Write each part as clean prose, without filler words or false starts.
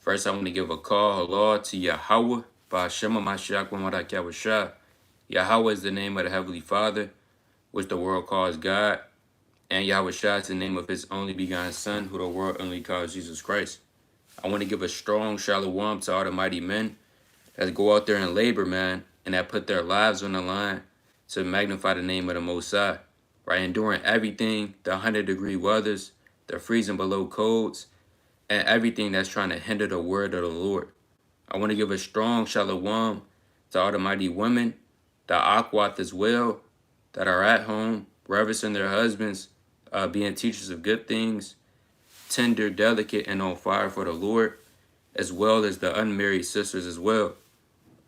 First, I want to give a call, halal, to Yahweh, Ba'Shem HaMashiach Wamadak Yahushua. Yahweh is the name of the Heavenly Father, which the world calls God, and Yahushua is the name of his only begotten Son, who the world only calls Jesus Christ. I want to give a strong shalom to all the mighty men that go out there and labor, man, and that put their lives on the line to magnify the name of the Most High, right? Enduring everything, the 100-degree weathers, the freezing below codes, and everything that's trying to hinder the word of the Lord. I want to give a strong shalom to all the mighty women, the Akwat as well, that are at home, reverencing their husbands, being teachers of good things, tender, delicate, and on fire for the Lord, as well as the unmarried sisters as well.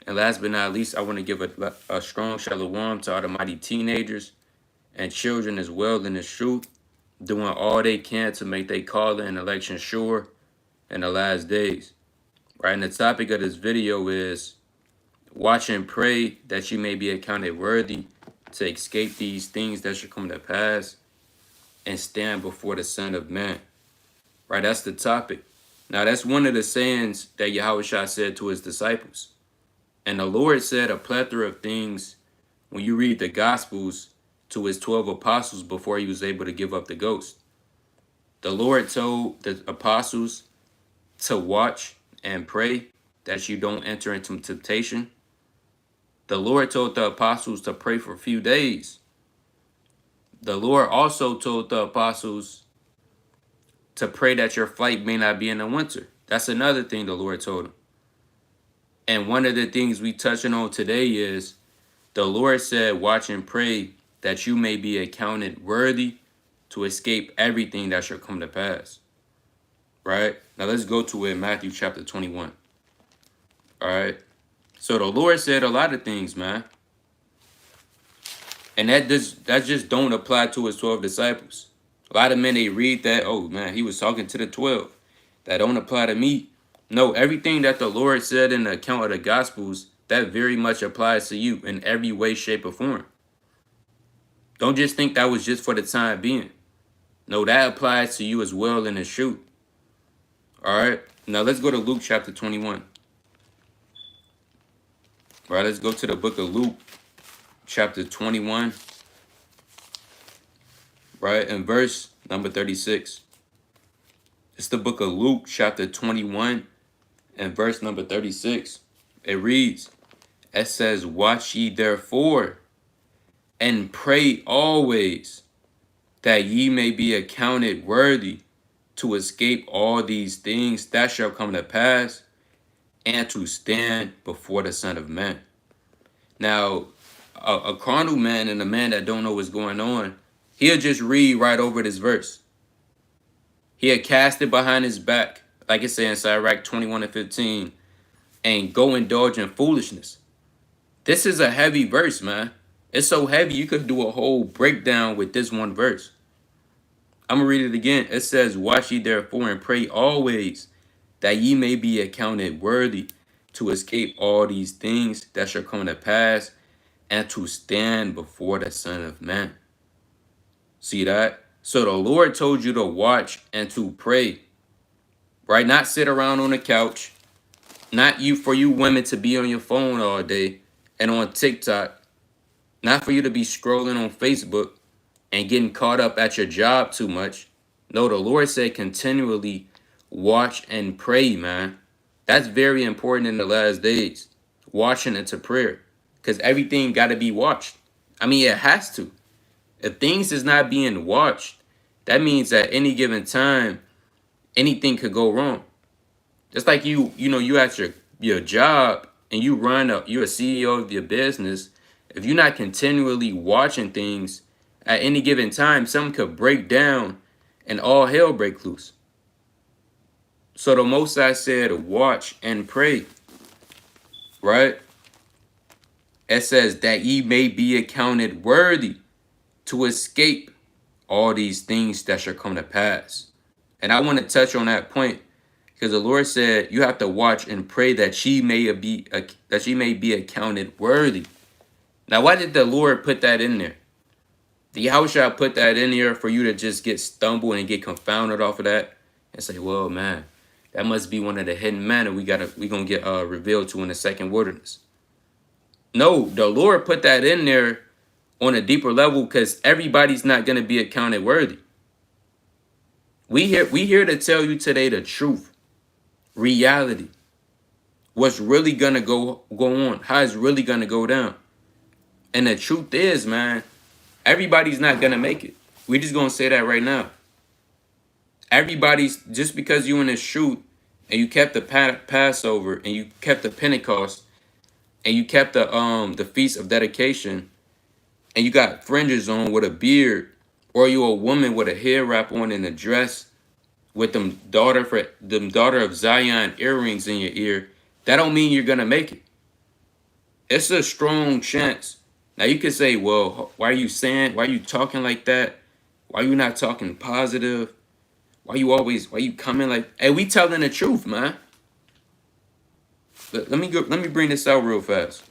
And last but not least, I want to give a strong shalom to all the mighty teenagers and children as well in the truth, doing all they can to make their calling and election sure in the last days. Right, and the topic of this video is watch and pray that you may be accounted worthy to escape these things that should come to pass and stand before the Son of Man. Right, that's the topic. Now, that's one of the sayings that Yahushua said to his disciples. And the Lord said a plethora of things when you read the Gospels to his 12 apostles before he was able to give up the ghost. The Lord told the apostles to watch and pray that you don't enter into temptation. The Lord told the apostles to pray for a few days. The Lord also told the apostles to pray that your flight may not be in the winter. That's another thing the Lord told them. And one of the things we touching on today is the Lord said, watch and pray that you may be accounted worthy to escape everything that shall come to pass. Right? Now let's go to it in Matthew chapter 21. All right. So the Lord said a lot of things, man. And that just don't apply to his 12 disciples. A lot of men, they read that, oh man, he was talking to the 12. That don't apply to me. No, everything that the Lord said in the account of the Gospels, that very much applies to you in every way, shape, or form. Don't just think that was just for the time being. No, that applies to you as well in the truth. All right. Now let's go to Luke chapter 21. All right, let's go to the book of Luke chapter 21. Right, in verse number 36. It's the book of Luke chapter 21 and verse number 36. It reads, it says, watch ye therefore and pray always that ye may be accounted worthy to escape all these things that shall come to pass and to stand before the Son of Man. Now, a carnal man and a man that don't know what's going on, he'll just read right over this verse. He'll cast it behind his back, like it says in Sirach 21 and 15, and go indulge in foolishness. This is a heavy verse, man. It's so heavy you could do a whole breakdown with this one verse. I'm going to read it again. It says, watch ye therefore and pray always that ye may be accounted worthy to escape all these things that shall come to pass and to stand before the Son of Man. See that? So the Lord told you to watch and to pray, right? Not sit around on the couch. Not for you women to be on your phone all day and on TikTok. Not for you to be scrolling on Facebook and getting caught up at your job too much. No, the Lord said continually watch and pray, man. That's very important in the last days. Watching into prayer. Because everything got to be watched. I mean, it has to. If things is not being watched, that means at any given time, anything could go wrong. Just like you at your job and you're a CEO of your business. If you're not continually watching things, at any given time, something could break down and all hell break loose. So the Most High said, watch and pray. Right? It says that ye may be accounted worthy to escape all these things that shall come to pass. And I want to touch on that point because the Lord said you have to watch and pray that ye may be accounted worthy. Now, why did the Lord put that in there? The Yahushua put that in there for you to just get stumbled and get confounded off of that and say, well, man, That must be one of the hidden manna we gonna get revealed to in the second wilderness. No, the Lord put that in there on a deeper level because everybody's not gonna be accounted worthy. We here to tell you today the truth, reality, what's really gonna go on, how it's really gonna go down. And the truth is, man, everybody's not gonna make it. We just gonna say that right now. Everybody's, just because you in this truth and you kept the Passover and you kept the Pentecost and you kept the Feast of Dedication and you got fringes on with a beard, or you a woman with a hair wrap on and a dress with them daughter of Zion earrings in your ear, that don't mean you're gonna make it. It's a strong chance. Now you could say, well, why are you talking like that? Why you not talking positive? Why you coming like, hey, we telling the truth, man. Let me bring this out real fast.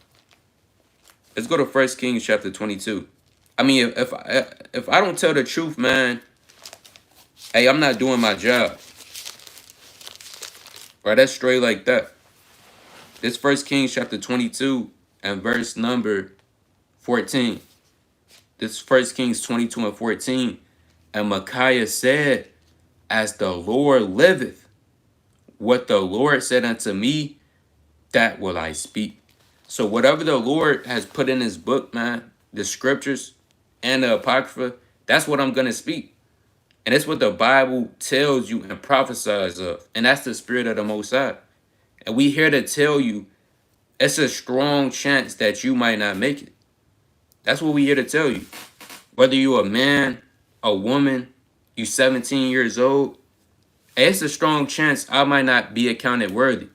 Let's go to 1 Kings chapter 22. I mean, if I don't tell the truth, man, hey, I'm not doing my job. Right, that's straight like that. This 1 Kings chapter 22 and verse number 14. This 1 Kings 22 and 14. And Micaiah said, as the Lord liveth, what the Lord said unto me, that will I speak. So whatever the Lord has put in his book, man, the scriptures and the Apocrypha, that's what I'm going to speak. And it's what the Bible tells you and prophesies of. And that's the spirit of the Most High. And we here to tell you, it's a strong chance that you might not make it. That's what we here to tell you. Whether you a man, a woman, you 17 years old, it's a strong chance I might not be accounted worthy.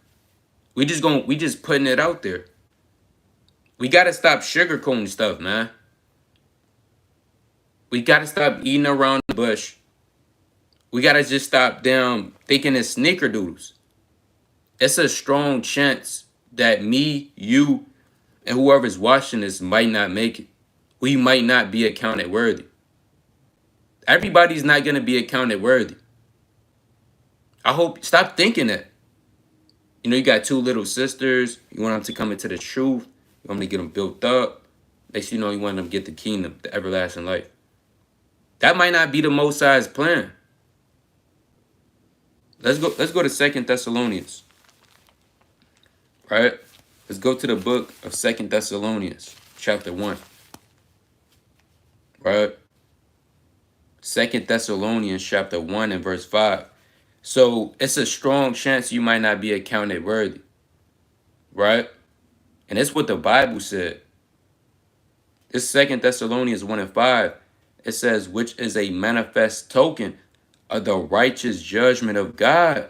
We just putting it out there. We gotta stop sugarcoating stuff, man. We gotta stop eating around the bush. We gotta just stop down thinking it's snickerdoodles. It's a strong chance that me, you, and whoever's watching this might not make it. We might not be accounted worthy. Everybody's not gonna be accounted worthy. I hope, stop thinking that. You know, you got two little sisters. You want them to come into the truth. You want them to get them built up. Next you know, you want them to get the kingdom, the everlasting life. That might not be the Most High's plan. Let's go to 2 Thessalonians. Right? Let's go to the book of 2 Thessalonians, chapter 1. Right? 2 Thessalonians, chapter 1 and verse 5. So it's a strong chance you might not be accounted worthy. Right? And it's what the Bible said. This 2 Thessalonians 1 and 5, it says, which is a manifest token of the righteous judgment of God,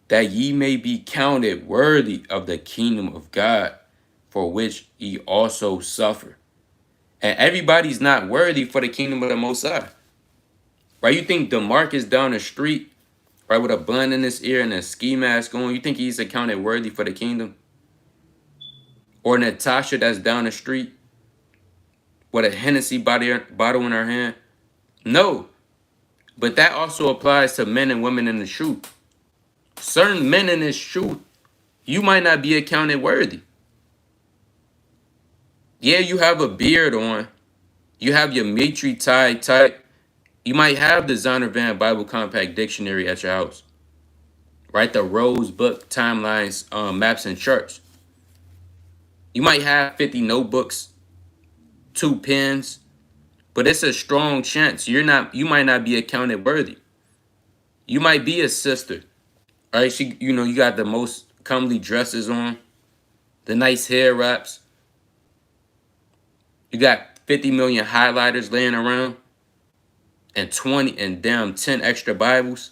that ye may be counted worthy of the kingdom of God, for which ye also suffer. And everybody's not worthy for the kingdom of the Most High. Right? You think DeMarcus down the street, right, with a bun in his ear and a ski mask on, you think he's accounted worthy for the kingdom? Or Natasha that's down the street with a Hennessy bottle in her hand? No. But that also applies to men and women in the truth. Certain men in this truth, you might not be accounted worthy. Yeah, you have a beard on. You have your Matri tie tight. You might have the Zondervan Bible Compact Dictionary at your house. Right? The Rose Book Timelines, Maps and Charts. You might have 50 notebooks, 2 pens, but it's a strong chance you might not be accounted worthy. You might be a sister. Right? You got the most comely dresses on, the nice hair wraps. You got 50 million highlighters laying around and 10 extra Bibles.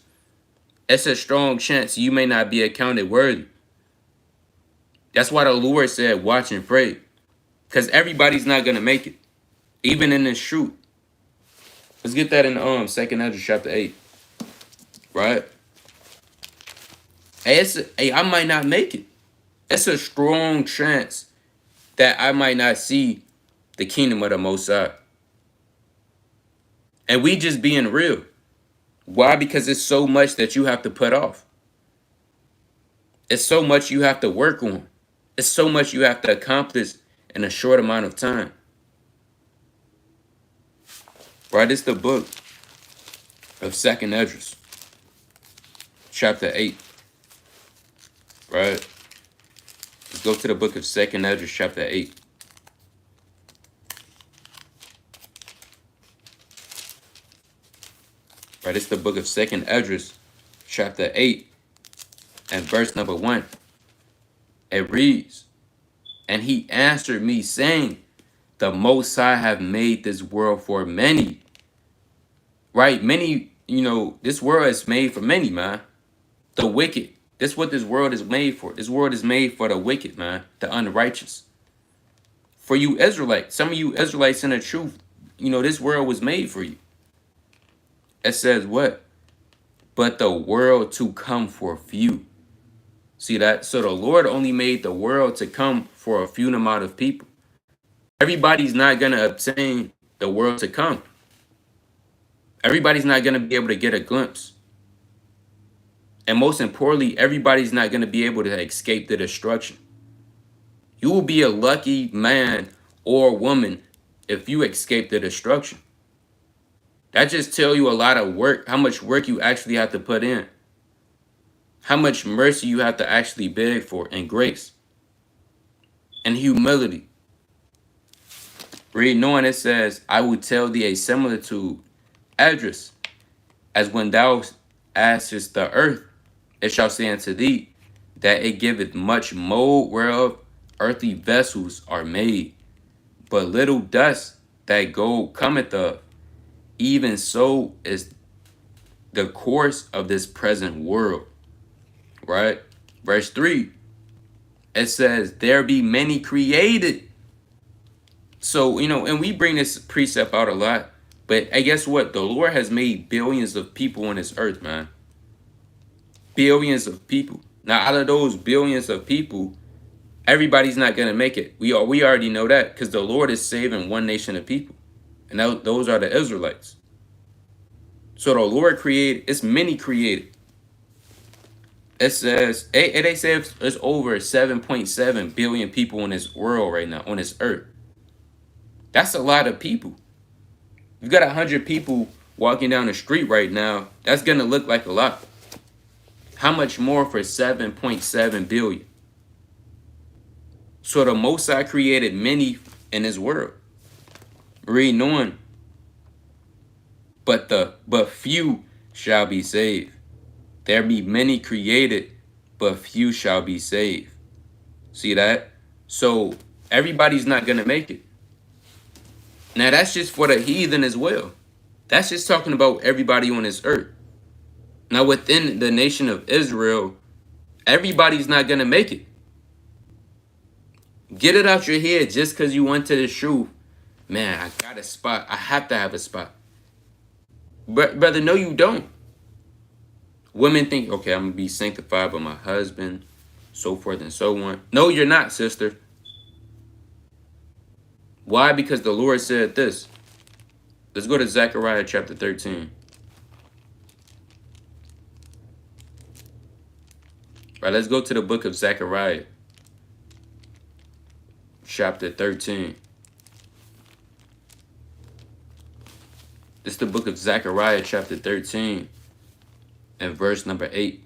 It's a strong chance you may not be accounted worthy. That's why the Lord said, watch and pray. Because everybody's not going to make it. Even in this truth. Let's get that in 2 Ezra chapter 8. Right? Hey, I might not make it. It's a strong chance that I might not see the kingdom of the Most High. And we just being real. Why? Because it's so much that you have to put off. It's so much you have to work on. It's so much you have to accomplish in a short amount of time. Right? It's the book of 2nd Esdras, chapter 8. Right? Let's go to the book of 2nd Esdras, chapter 8. Right? It's the book of 2nd Esdras, chapter 8, and verse number 1. It reads, "And he answered me, saying, the Most High have made this world for many." Right? Many, this world is made for many, man. The wicked. That's what this world is made for. This world is made for the wicked, man. The unrighteous. For you Israelites, some of you Israelites in the truth, this world was made for you. It says what? But the world to come for few. See that? So the Lord only made the world to come for a few amount of people. Everybody's not going to obtain the world to come. Everybody's not going to be able to get a glimpse. And most importantly, everybody's not going to be able to escape the destruction. You will be a lucky man or woman if you escape the destruction. That just tells you a lot of work, how much work you actually have to put in. How much mercy you have to actually beg for, and grace. And humility. Read knowing it says, "I will tell thee a similitude, Esdras, as when thou askest the earth, it shall say unto thee, that it giveth much mold whereof earthly vessels are made, but little dust that gold cometh of. Even so is the course of this present world." Right? Verse 3, it says, "There be many created." So, and we bring this precept out a lot, but I guess what? The Lord has made billions of people on this earth, man. Billions of people. Now, out of those billions of people, everybody's not going to make it. We already know that, because the Lord is saving one nation of people. And those are the Israelites. So the Lord created, it's many created. It says, they say it's over 7.7 billion people in this world right now, on this earth. That's a lot of people. You got 100 people walking down the street right now, that's going to look like a lot. How much more for 7.7 billion? So the Most High created many in this world. Read knowing, but few shall be saved. There be many created, but few shall be saved. See that? So everybody's not going to make it. Now that's just for the heathen as well. That's just talking about everybody on this earth. Now within the nation of Israel, everybody's not going to make it. Get it out your head just because you went to the truth. Man, I got a spot. I have to have a spot. But brother, no, you don't. Women think, okay, I'm going to be sanctified by my husband, so forth and so on. No, you're not, sister. Why? Because the Lord said this. Let's go to Zechariah chapter 13. Right, let's go to the book of Zechariah chapter 13. It's the book of Zechariah chapter 13 and verse number 8.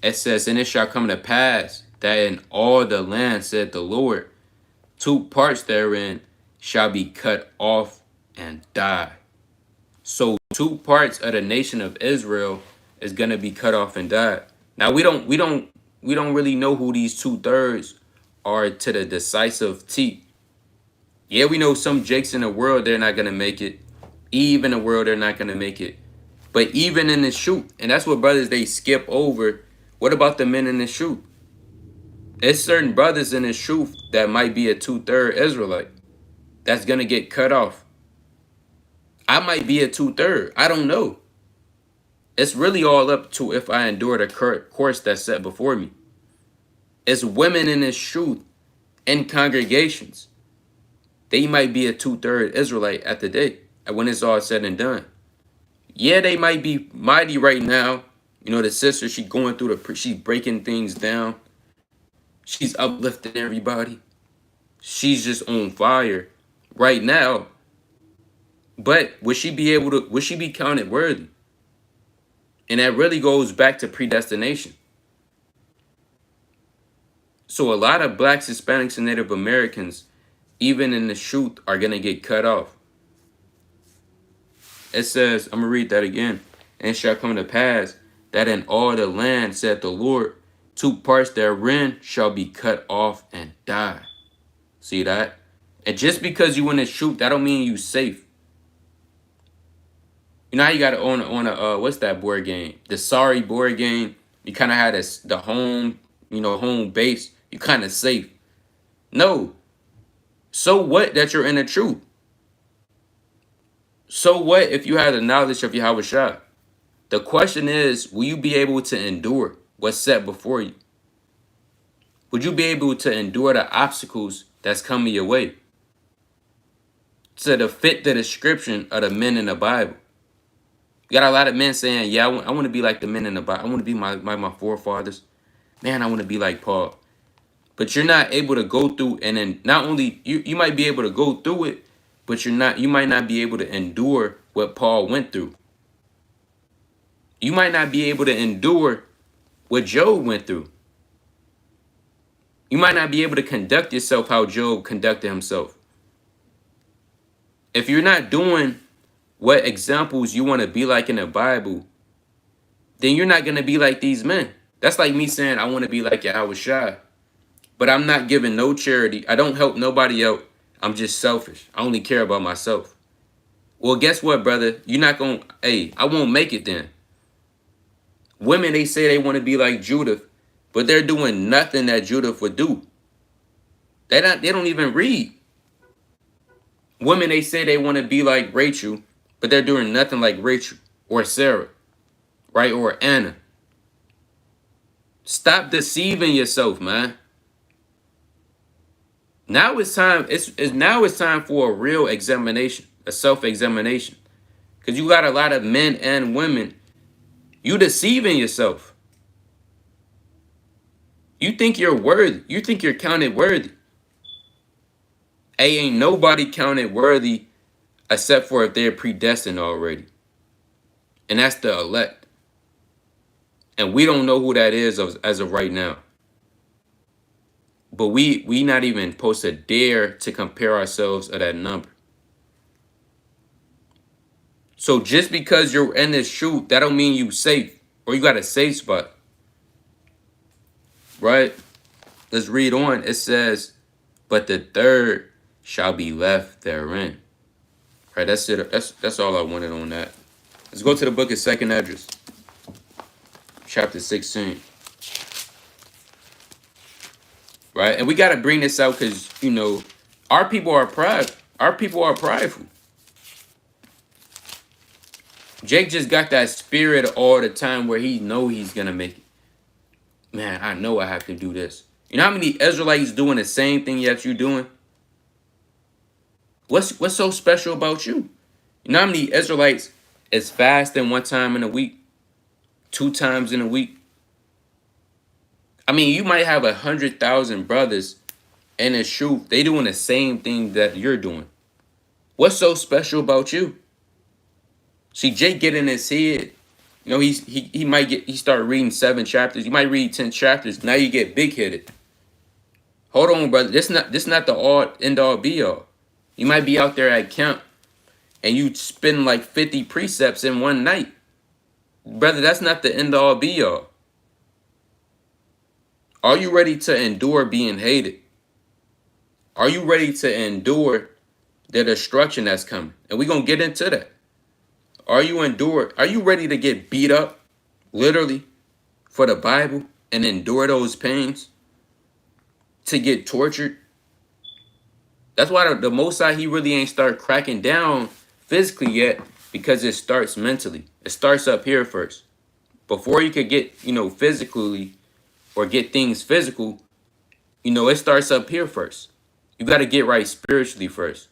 It says, "And it shall come to pass that in all the land, said the Lord, 2 parts therein shall be cut off and die." So 2 parts of the nation of Israel is going to be cut off and die. Now we don't really know who these 2/3 are to the decisive T. Yeah, we know some jakes in the world, they're not going to make it. Eve in the world, they're not going to make it. But even in the shoot, and that's what brothers they skip over. What about the men in the shoot? There's certain brothers in this truth that might be a 2/3 Israelite that's going to get cut off. I might be a 2/3. I don't know. It's really all up to if I endure the course that's set before me. It's women in this truth in congregations. They might be a 2/3 Israelite at the day, when it's all said and done. Yeah, they might be mighty right now. You know, the sister, she going through she's breaking things down. She's uplifting everybody. She's just on fire right now. But would she be counted worthy? And that really goes back to predestination. So a lot of blacks, Hispanics, and Native Americans, even in the truth, are going to get cut off. It says, I'm going to read that again. And it shall come to pass that in all the land, saith the Lord, 2 parts therein shall be cut off and die. See that? And just because you in the truth, that don't mean you safe. You know how you got to on a what's that board game? The Sorry board game. You kind of had the home, home base. You kind of safe. No. So what that you're in the truth? So what if you had the knowledge of Yahweh Shai? The question is, will you be able to endure what's set before you? Would you be able to endure the obstacles that's coming your way? To fit the description of the men in the Bible. You got a lot of men saying, yeah, I want to be like the men in the Bible. I want to be my forefathers. Man, I want to be like Paul. But you're not able to go through, and then not only, you might be able to go through it, but you might not be able to endure what Paul went through. You might not be able to endure what Job went through. You might not be able to conduct yourself how Job conducted himself. If you're not doing what examples you want to be like in the Bible, then you're not going to be like these men. That's like me saying I want to be like Yahweh Shai, but I'm not giving no charity. I don't help nobody out. I'm just selfish. I only care about myself. Well, guess what, brother? You're not going to, I won't make it then. Women, they say they want to be like Judith, but they're doing nothing that Judith would do. They don't even read. Women, they say they want to be like Rachel, but they're doing nothing like Rachel or Sarah, right? Or Anna. Stop deceiving yourself, man. Now it's time. Now it's time for a real examination, a self-examination, because you got a lot of men and women. You deceiving yourself. You think you're worthy. You think you're counted worthy. Ain't nobody counted worthy except for if they're predestined already. And that's the elect. And we don't know who that is as of right now. But we not even supposed to dare to compare ourselves to that number. So just because you're in this shoot, that don't mean you safe or you got a safe spot. Right? Let's read on. It says, but the third shall be left therein. Right, that's it. That's all I wanted on that. Let's go to the book of 2nd Esdras, chapter 16. Right, and we got to bring this out because, our people are proud. Our people are prideful. Jake just got that spirit all the time where he know he's going to make it. Man, I know I have to do this. You know how many Israelites doing the same thing that you doing? What's so special about you? You know how many Israelites is fasting 1 time in a week? 2 times in a week? I mean, you might have 100,000 brothers in the truth. They doing the same thing that you're doing. What's so special about you? See, Jake get in his head. He start reading 7 chapters. You might read 10 chapters. Now you get big headed. Hold on, brother. This not the end all be all. You might be out there at camp and you spend like 50 precepts in one night. Brother, that's not the end all be all. Are you ready to endure being hated? Are you ready to endure the destruction that's coming? And we're going to get into that. Are you ready to get beat up, literally, for the Bible and endure those pains? To get tortured? That's why the Most High, he really ain't start cracking down physically yet, because it starts mentally. It starts up here first. Before you could get, physically or get things physical, it starts up here first. You got to get right spiritually first.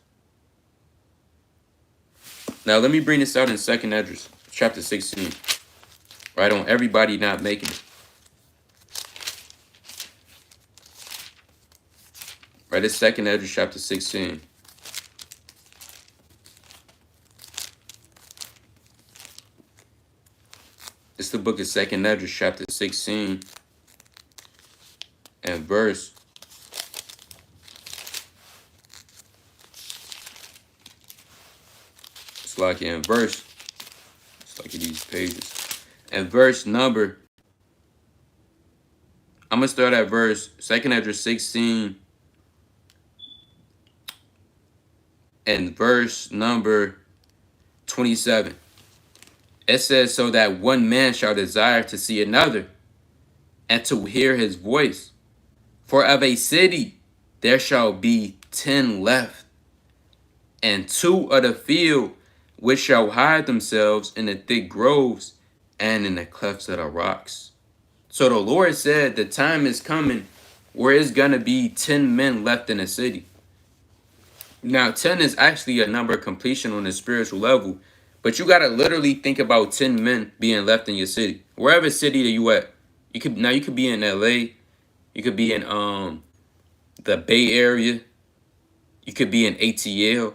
Now, let me bring this out in 2nd Esdras, chapter 16. right? On everybody not making it. Right, it's 2nd Ezra chapter 16. It's the book of 2nd Ezra chapter 16 and verse. It's like in verse. It's like in these pages. And verse number. I'm going to start at verse 2nd Ezra 16 and verse number 27. It says, so that one man shall desire to see another and to hear his voice. For of a city there shall be 10 left, and 2 of the field which shall hide themselves in the thick groves and in the clefts of the rocks. So the Lord said the time is coming where it's going to be 10 men left in a city. Now, 10 is actually a number of completion on the spiritual level, but you got to literally think about 10 men being left in your city. Wherever city that you at. You could be in LA, you could be in the Bay Area, you could be in ATL.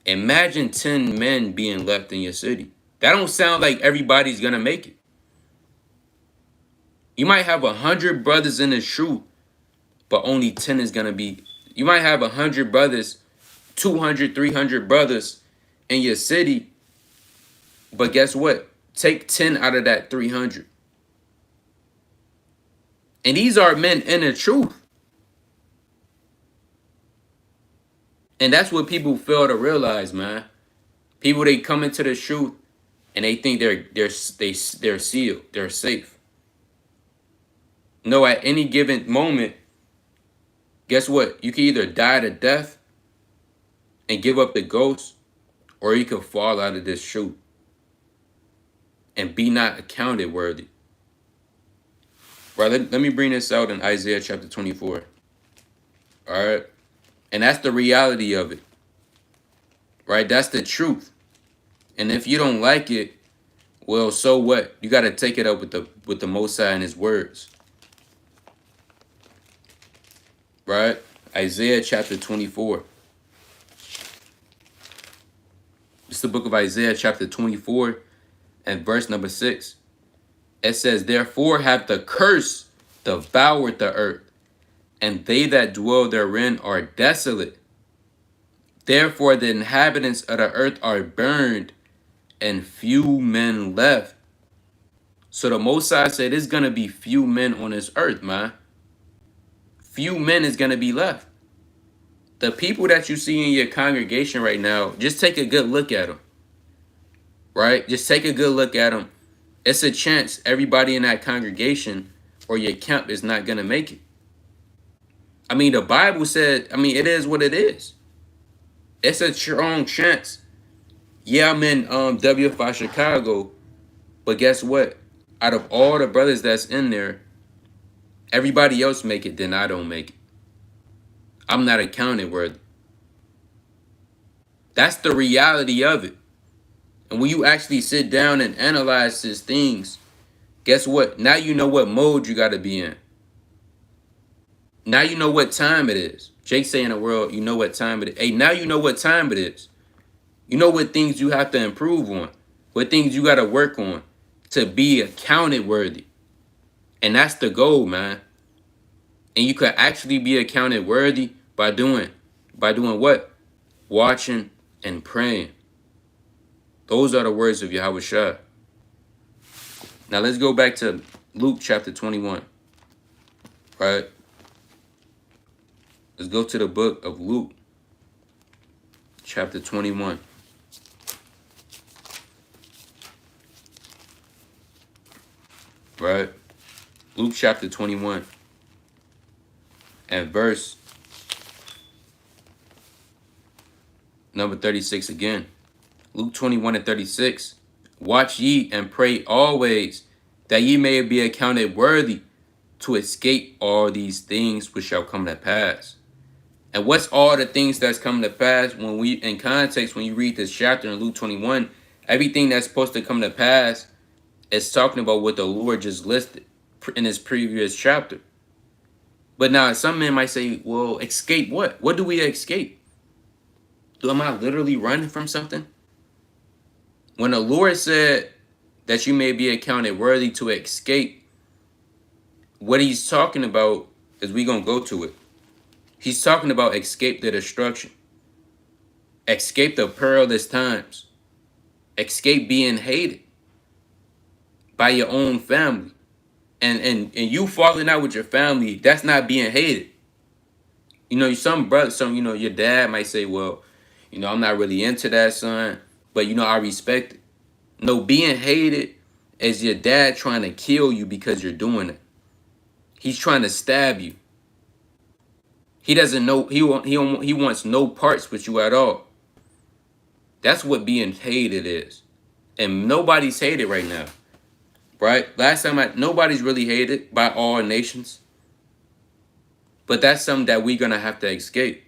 Imagine 10 men being left in your city. That don't sound like everybody's going to make it. You might have 100 brothers in the truth, but only 10 is going to be. You might have 100 brothers, 200, 300 brothers in your city, but guess what? Take 10 out of that 300. And these are men in the truth. And that's what people fail to realize, man. People, they come into the truth and they think they're sealed, they're safe. No, at any given moment, guess what? You can either die to death and give up the ghost, or you can fall out of this truth and be not accounted worthy. Right, let me bring this out in Isaiah chapter 24. All right. And that's the reality of it. Right? That's the truth. And if you don't like it, well, so what? You got to take it up with the Most High and his words. Right? Isaiah chapter 24. It's the book of Isaiah chapter 24 and verse number 6. It says, therefore have the curse devoured the earth, and they that dwell therein are desolate. Therefore the inhabitants of the earth are burned, and few men left. So the Most High said there's going to be few men on this earth, man. Few men is going to be left. The people that you see in your congregation right now, just take a good look at them. Right? Just take a good look at them. It's a chance everybody in that congregation or your camp is not going to make it. I mean, the Bible said, it is what it is. It's a strong chance. Yeah, I'm in WFI Chicago, but guess what? Out of all the brothers that's in there, everybody else make it, then I don't make it. I'm not accounted worthy. That's the reality of it. And when you actually sit down and analyze these things, guess what? Now you know what mode you got to be in. Now you know what time it is. Jake say in the world, you know what time it is. Hey, now you know what time it is. You know what things you have to improve on. What things you got to work on to be accounted worthy. And that's the goal, man. And you could actually be accounted worthy by doing what? Watching and praying. Those are the words of Yahweh Shah. Now let's go back to Luke chapter 21. Right? Let's go to the book of Luke chapter 21. Right? Luke chapter 21 and verse number 36 again. Luke 21 and 36. Watch ye and pray always, that ye may be accounted worthy to escape all these things which shall come to pass. And what's all the things that's coming to pass? When we, in context, when you read this chapter in Luke 21, everything that's supposed to come to pass It's talking about what the Lord just listed in his previous chapter. But now some men might say, well, escape what? What do we escape? Am I literally running from something? When the Lord said that you may be accounted worthy to escape, what he's talking about is we going to go to it. He's talking about escape the destruction. Escape the perilous times. Escape being hated by your own family. And you falling out with your family, that's not being hated. You know, your dad might say, well, I'm not really into that, son, but I respect it. No, being hated is your dad trying to kill you because you're doing it. He's trying to stab you. He doesn't know, he wants no parts with you at all. That's what being hated is. And nobody's hated right now. Right? Last time nobody's really hated by all nations. But that's something that we're gonna have to escape.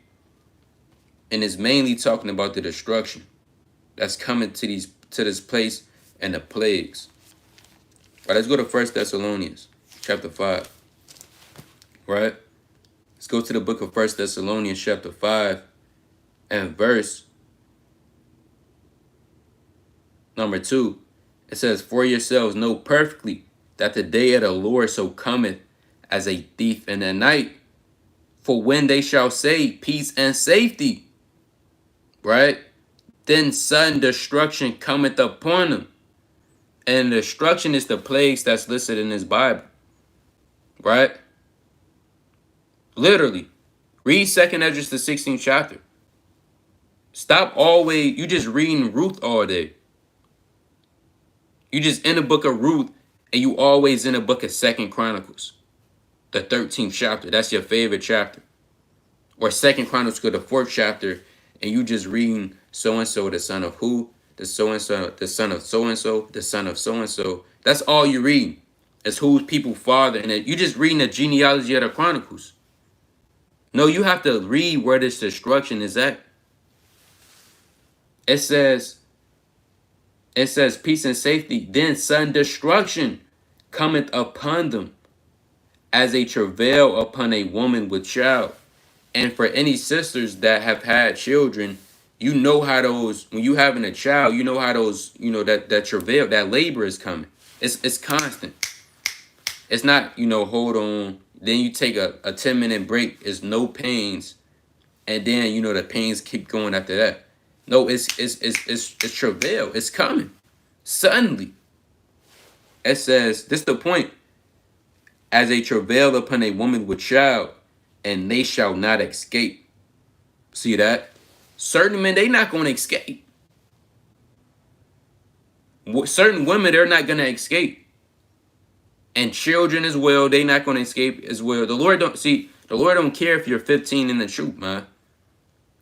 And it's mainly talking about the destruction that's coming to this place and the plagues. All right, let's go to 1 Thessalonians chapter 5. Right? Let's go to the book of 1 Thessalonians chapter 5 and verse number 2. It says, for yourselves know perfectly that the day of the Lord so cometh as a thief in the night. For when they shall say peace and safety, right? Then sudden destruction cometh upon them. And destruction is the plagues that's listed in this Bible. Right? Literally. Read 2nd Esdras the 16th chapter. Stop always, you just reading Ruth all day. You just in the book of Ruth and you always in the book of 2nd Chronicles. The 13th chapter. That's your favorite chapter. Or 2nd Chronicles, the 4th chapter, and you just reading so-and-so, the son of who? The so-and-so, the son of so-and-so, the son of so-and-so. That's all you read. It's who's people father. And you just reading the genealogy of the Chronicles. No, you have to read where this destruction is at. It says peace and safety. Then sudden destruction cometh upon them as a travail upon a woman with child. And for any sisters that have had children, you know how those, when you having a child, you know how those, that travail, that labor is coming. It's constant. It's not, hold on. Then you take a 10-minute break. It's no pains. And then, the pains keep going after that. No, it's travail. It's coming. Suddenly. It says, this is the point. As a travail upon a woman with child, and they shall not escape. See that? Certain men, they not going to escape. Certain women, they're not going to escape. And children as well, they not going to escape as well. The Lord don't care if you're 15 in the truth, man.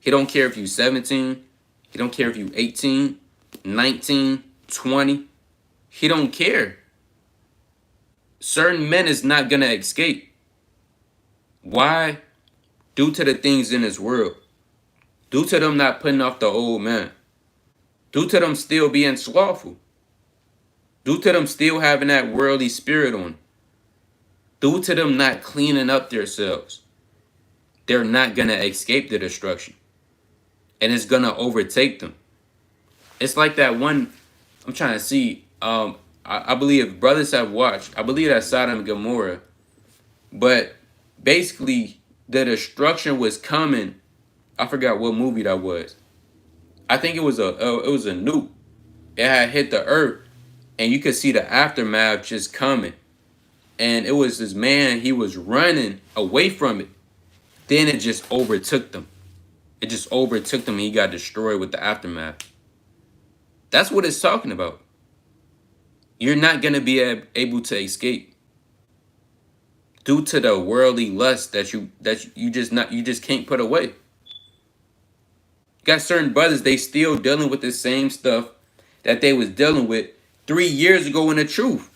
He don't care if you're 17. He don't care if you're 18, 19, 20. He don't care. Certain men is not going to escape. Why? Due to the things in this world. Due to them not putting off the old man. Due to them still being slothful. Due to them still having that worldly spirit on. Due to them not cleaning up themselves. They're not going to escape the destruction. And it's going to overtake them. It's like that one, I'm trying to see, I believe brothers have watched, I believe that's Sodom and Gomorrah. But basically, the destruction was coming. I forgot what movie that was. I think it was a nuke. It had hit the earth, and you could see the aftermath just coming. And it was this man, he was running away from it. Then it just overtook them. It just overtook them, and he got destroyed with the aftermath. That's what it's talking about. You're not going to be able to escape. Due to the worldly lust that you just can't put away. Got certain brothers, they still dealing with the same stuff that they was dealing with 3 years ago in the truth.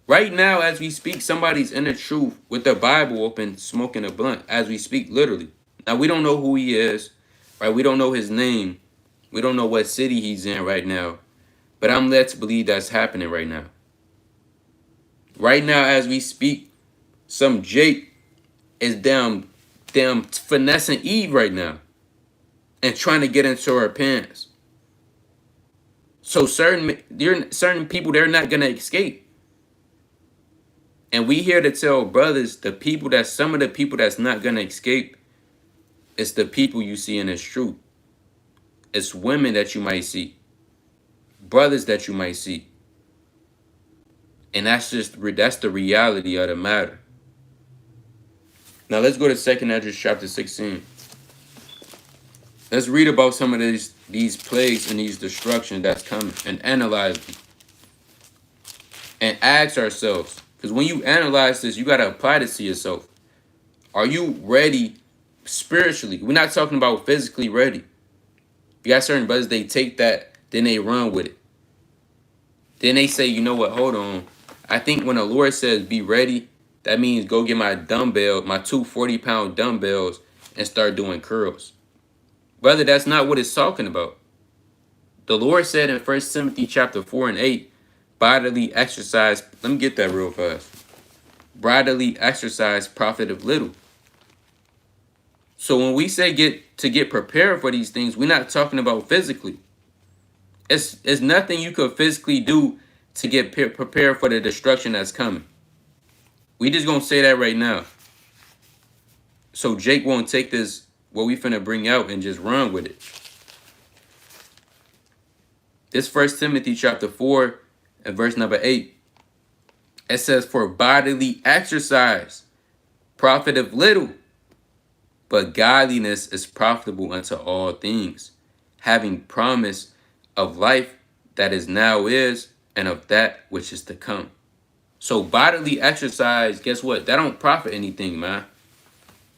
Right now, as we speak, somebody's in the truth with their Bible open, smoking a blunt, as we speak, literally. Now, we don't know who he is, right? We don't know his name. We don't know what city he's in right now. But I'm led to believe that's happening right now. Right now, as we speak, some Jake is damn finessing Eve right now and trying to get into her pants. So certain people, they're not gonna escape. And we here to tell brothers, some of the people that's not gonna escape, it's the people you see in this truth. It's women that you might see, brothers that you might see. And that's the reality of the matter. Now let's go to 2nd Ezra chapter 16. Let's read about some of these plagues and these destructions that's coming and analyze them. And ask ourselves, because when you analyze this, you got to apply this to yourself. Are you ready spiritually? We're not talking about physically ready. You got certain brothers, they take that, then they run with it. Then they say, you know what, hold on. I think when the Lord says be ready, that means go get my dumbbell, my 2 40-pound dumbbells, and start doing curls. Brother, that's not what it's talking about. The Lord said in 1 Timothy chapter 4 and 8, bodily exercise, let me get that real fast. Bodily exercise profiteth little. So when we say get prepared for these things, we're not talking about physically. It's nothing you could physically do to get prepared for the destruction that's coming. We just gonna say that right now. So Jake won't take this, what we finna bring out, and just run with it. This 1 Timothy chapter 4 and verse number 8. It says, for bodily exercise profiteth little, but godliness is profitable unto all things, having promise of life that is now is, and of that which is to come. So bodily exercise, guess what? That don't profit anything, man.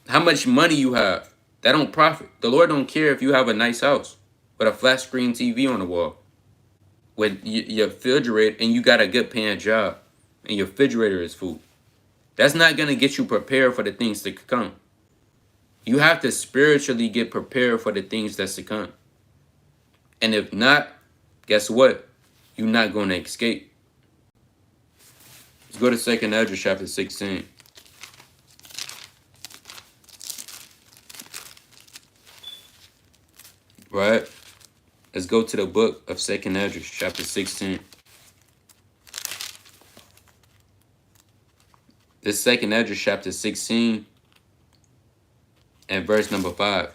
How much money you have, that don't profit. The Lord don't care if you have a nice house with a flat screen TV on the wall, with your refrigerator, and you got a good paying job, and your refrigerator is full. That's not going to get you prepared for the things to come. You have to spiritually get prepared for the things that's to come. And if not, guess what? You're not going to escape. Let's go to 2nd Ezra chapter 16. Right? Let's go to the book of 2nd Ezra chapter 16. This 2nd Ezra chapter 16 and verse number 5.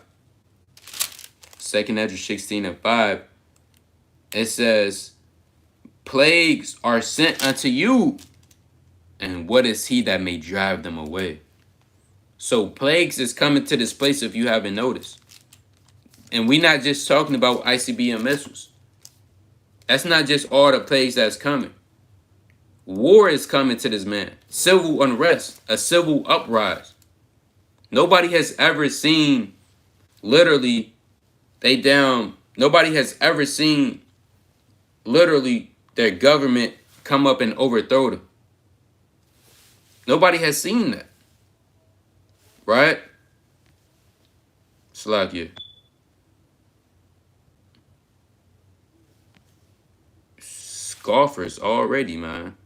2nd Ezra 16 and 5. It says, plagues are sent unto you, and what is he that may drive them away? So plagues is coming to this place if you haven't noticed. And we're not just talking about ICBM missiles. That's not just all the plagues that's coming. War is coming to this man. Civil unrest, a civil uprising. Nobody has ever seen, literally, nobody has ever seen, literally, their government come up and overthrow them. Nobody has seen that. Right? Slakia. Scoffers already, man.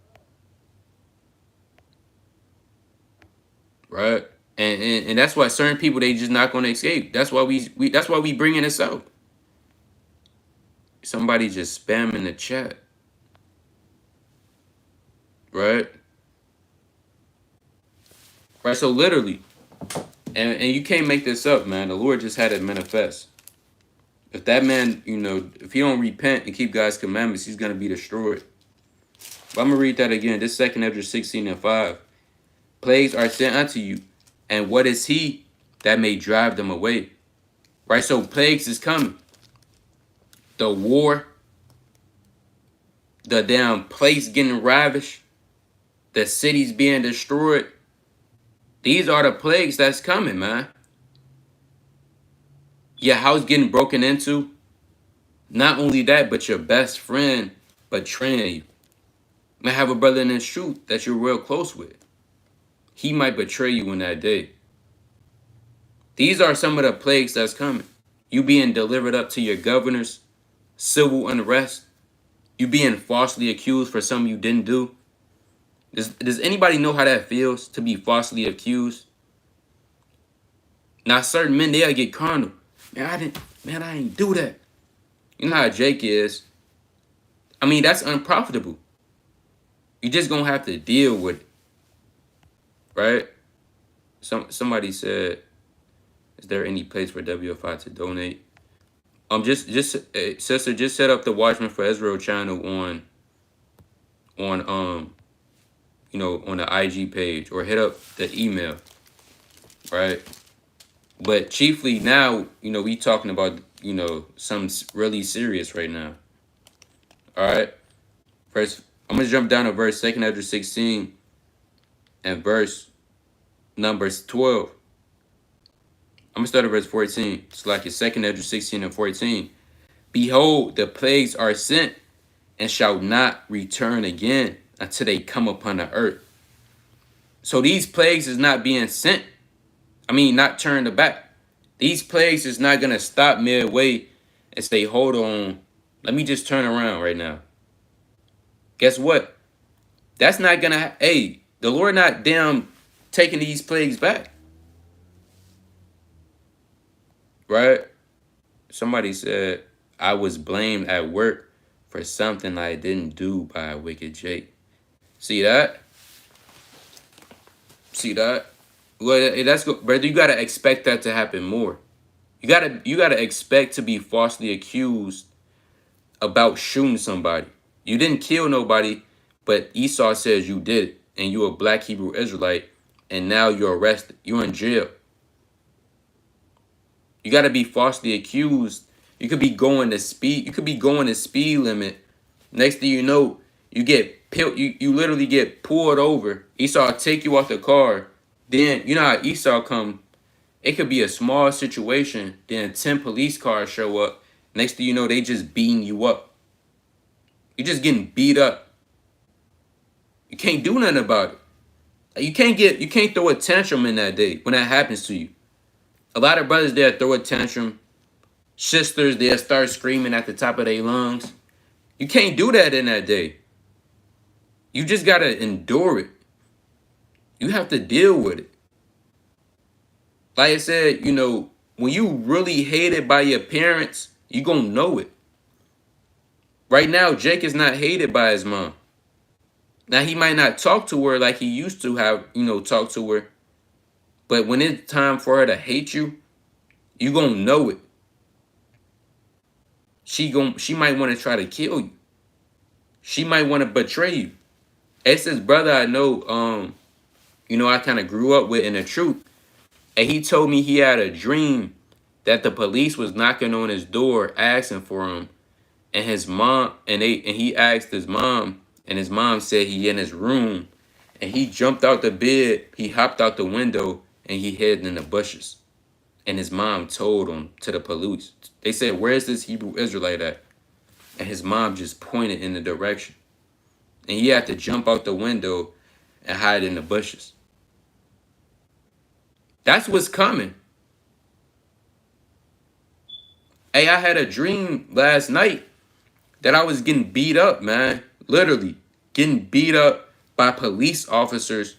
Right? And that's why certain people, they just not going to escape. That's why we bringing this up. Somebody just spamming the chat. Right? Right, so literally, and you can't make this up, man. The Lord just had it manifest. If that man, if he don't repent and keep God's commandments, he's going to be destroyed. But I'm going to read that again. This 2nd Ezra 16 and 5. Plagues are sent unto you, and what is he that may drive them away? Right, so plagues is coming. The war, the damn place getting ravished, the cities being destroyed. These are the plagues that's coming, man. Your house getting broken into. Not only that, but your best friend betraying you. Might have a brother in this truth that you're real close with. He might betray you in that day. These are some of the plagues that's coming. You being delivered up to your governors, civil unrest, you being falsely accused for something you didn't do. Does anybody know how that feels to be falsely accused? Now, certain men, they'll get carnal. Man, I ain't do that. You know how Jake is. I mean, that's unprofitable. You just gonna have to deal with it, right? Somebody said, is there any place for WFI to donate? Sister, just set up the Watchman for Israel channel on on the IG page, or hit up the email, right? But chiefly now, we talking about, something really serious right now. All right. I'm gonna jump down to verse 2 Ezra 16 and verse numbers 12. I'm gonna start at verse 14. It's like your 2 Ezra 16 and 14. Behold, the plagues are sent and shall not return again until they come upon the earth. So these plagues is not being sent. Not turned back. These plagues is not gonna stop midway and say, hold on, let me just turn around right now. Guess what? That's not gonna, the Lord not damn taking these plagues back. Right? Somebody said, I was blamed at work for something I didn't do by a wicked Jake. See that? See that? Well, that's good, brother. You gotta expect that to happen more. You gotta expect to be falsely accused about shooting somebody. You didn't kill nobody, but Esau says you did it, and you're a black Hebrew Israelite, and now you're arrested. You're in jail. You gotta be falsely accused. You could be going the speed. You could be going the speed limit. Next thing you know, you get you literally get pulled over. Esau take you off the car. Then you know how Esau come. It could be a small situation. Then 10 police cars show up. Next thing you know, they just beating you up. You're just getting beat up. You can't do nothing about it. You can't throw a tantrum in that day when that happens to you. A lot of brothers there throw a tantrum. Sisters there start screaming at the top of their lungs. You can't do that in that day. You just gotta endure it. You have to deal with it. Like I said, when you really hated by your parents, you gonna know it. Right now, Jake is not hated by his mom. Now, he might not talk to her like he used to have, talk to her. But when it's time for her to hate you, you gonna know it. She might want to try to kill you. She might want to betray you. It's this brother I know, I kind of grew up with in the truth. And he told me he had a dream that the police was knocking on his door asking for him. And his mom, and he asked his mom, and his mom said he in his room. And he jumped out the bed, he hopped out the window, and he hid in the bushes. And his mom told him to the police. They said, where's this Hebrew Israelite at? And his mom just pointed in the direction. And he had to jump out the window and hide in the bushes. That's what's coming. Hey, I had a dream last night that I was getting beat up, man. Literally getting beat up by police officers.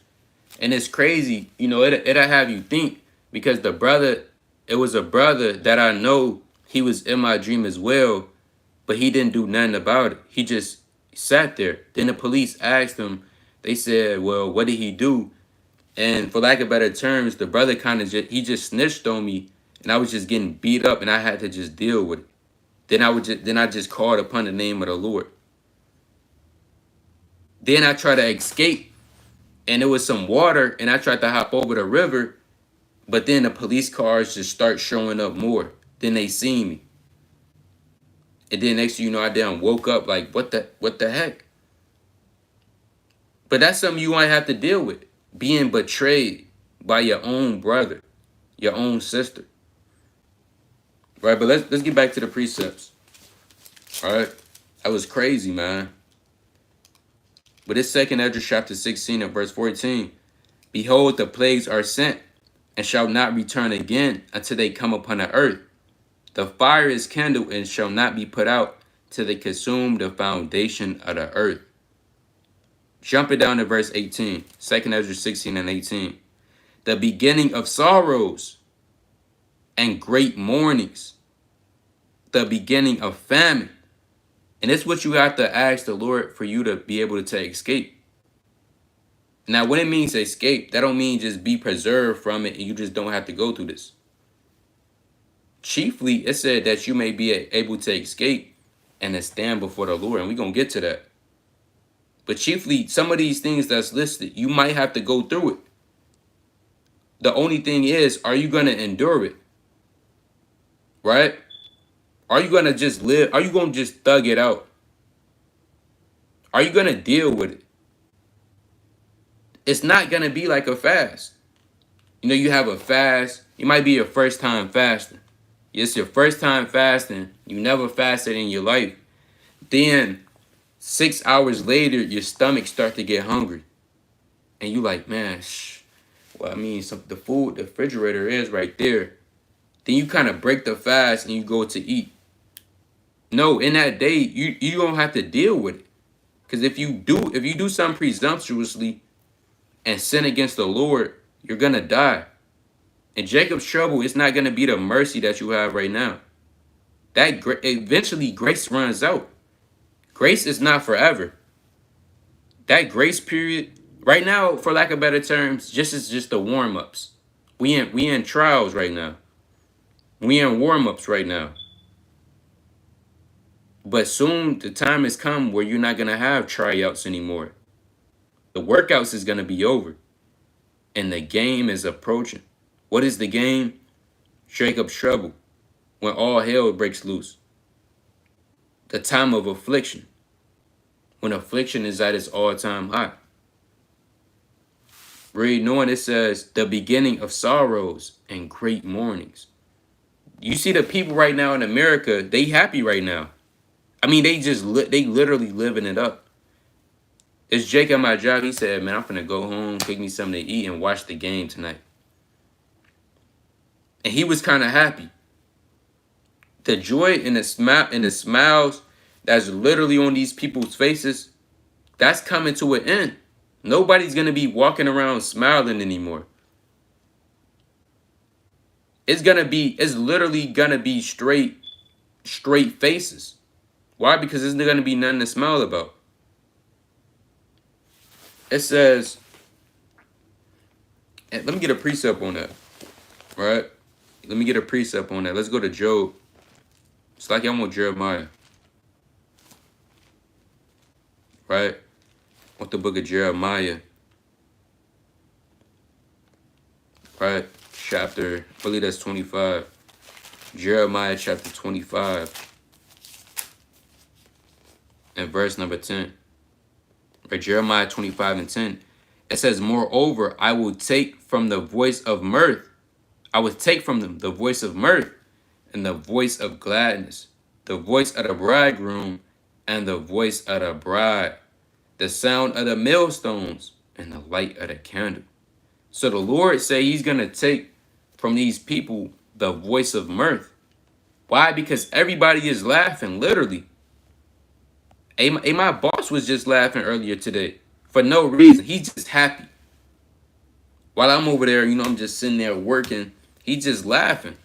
And it's crazy. It'll have you think, because it was a brother that I know, he was in my dream as well, but he didn't do nothing about it. He just sat there. Then the police asked him, they said, well, what did he do? And for lack of better terms, the brother he just snitched on me, and I was just getting beat up, and I had to just deal with it. Then I just called upon the name of the Lord. Then I tried to escape, and there was some water, and I tried to hop over the river, but then the police cars just start showing up more. Then they see me. And then next thing you know, I damn woke up like, what the heck? But that's something you might have to deal with. Being betrayed by your own brother, your own sister. Right, but let's get back to the precepts. All right, that was crazy, man. But it's 2 Ezra chapter 16 and verse 14. Behold, the plagues are sent, and shall not return again until they come upon the earth. The fire is kindled and shall not be put out till they consume the foundation of the earth. Jump it down to verse 18. 2nd Ezra 16 and 18. The beginning of sorrows and great mournings. The beginning of famine. And it's what you have to ask the Lord for you to be able to escape. Now, when it means escape, that don't mean just be preserved from it and you just don't have to go through this. Chiefly, it said that you may be able to escape and then stand before the Lord. And we're going to get to that. But chiefly, some of these things that's listed, you might have to go through it. The only thing is, are you going to endure it? Right? Are you going to just live? Are you going to just thug it out? Are you going to deal with it? It's not going to be like a fast. You know, you have a fast. It might be your first time fasting. It's your first time fasting. You never fasted in your life. Then 6 hours later, your stomach start to get hungry. And you like, man, well, I mean, the food, the refrigerator is right there. Then you kind of break the fast and you go to eat. No, in that day, you don't have to deal with it. Because if you do something presumptuously and sin against the Lord, you're going to die. And Jacob's trouble is not going to be the mercy that you have right now. That eventually grace runs out. Grace is not forever. That grace period, right now, for lack of better terms, is just the warm-ups. We in trials right now. We in warm-ups right now. But soon the time has come where you're not going to have tryouts anymore. The workouts is going to be over. And the game is approaching. What is the game? Jacob's trouble. When all hell breaks loose. The time of affliction. When affliction is at its all-time high. Read on, it says, the beginning of sorrows and great mournings. You see the people right now in America, they happy right now. I mean, they literally living it up. It's Jake at my job. He said, man, I'm finna go home, cook me something to eat, and watch the game tonight. And he was kind of happy. The joy and the smiles that's literally on these people's faces, that's coming to an end. Nobody's gonna be walking around smiling anymore. It's literally gonna be straight faces. Why? Because there's gonna be nothing to smile about. It says, and let me get a precept on that. Right? Let me get a precept on that. Let's go to Job. It's like I'm on Jeremiah. Right? With the book of Jeremiah. Right? Chapter, I believe that's 25. Jeremiah chapter 25. And verse number 10. Right? Jeremiah 25 and 10. It says, moreover, I will take from the voice of mirth. I will take from them the voice of mirth and the voice of gladness, the voice of the bridegroom and the voice of the bride, the sound of the millstones and the light of the candle. So the Lord say he's going to take from these people the voice of mirth. Why? Because everybody is laughing, literally. My boss was just laughing earlier today for no reason. He's just happy. While I'm over there, I'm just sitting there working. He's just laughing.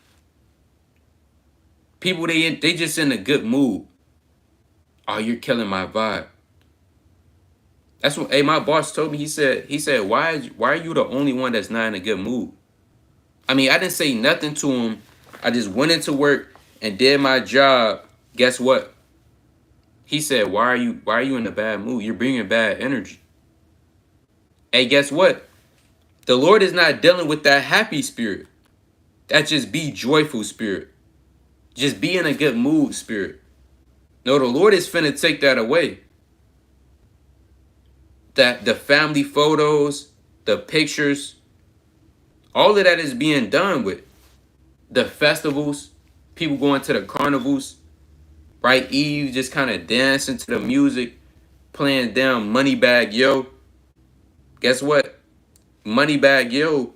People, they just in a good mood. Oh, you're killing my vibe. That's what my boss told me. He said, why are you the only one that's not in a good mood? I mean, I didn't say nothing to him. I just went into work and did my job. Guess what? He said, why are you in a bad mood? You're bringing bad energy. Hey, guess what? The Lord is not dealing with that happy spirit. That just be joyful spirit. Just be in a good mood spirit. No, the Lord is finna take that away. That the family photos, the pictures, all of that is being done with. The festivals, people going to the carnivals, right? Eve just kind of dancing to the music, playing down Moneybag Yo. Guess what? Moneybag Yo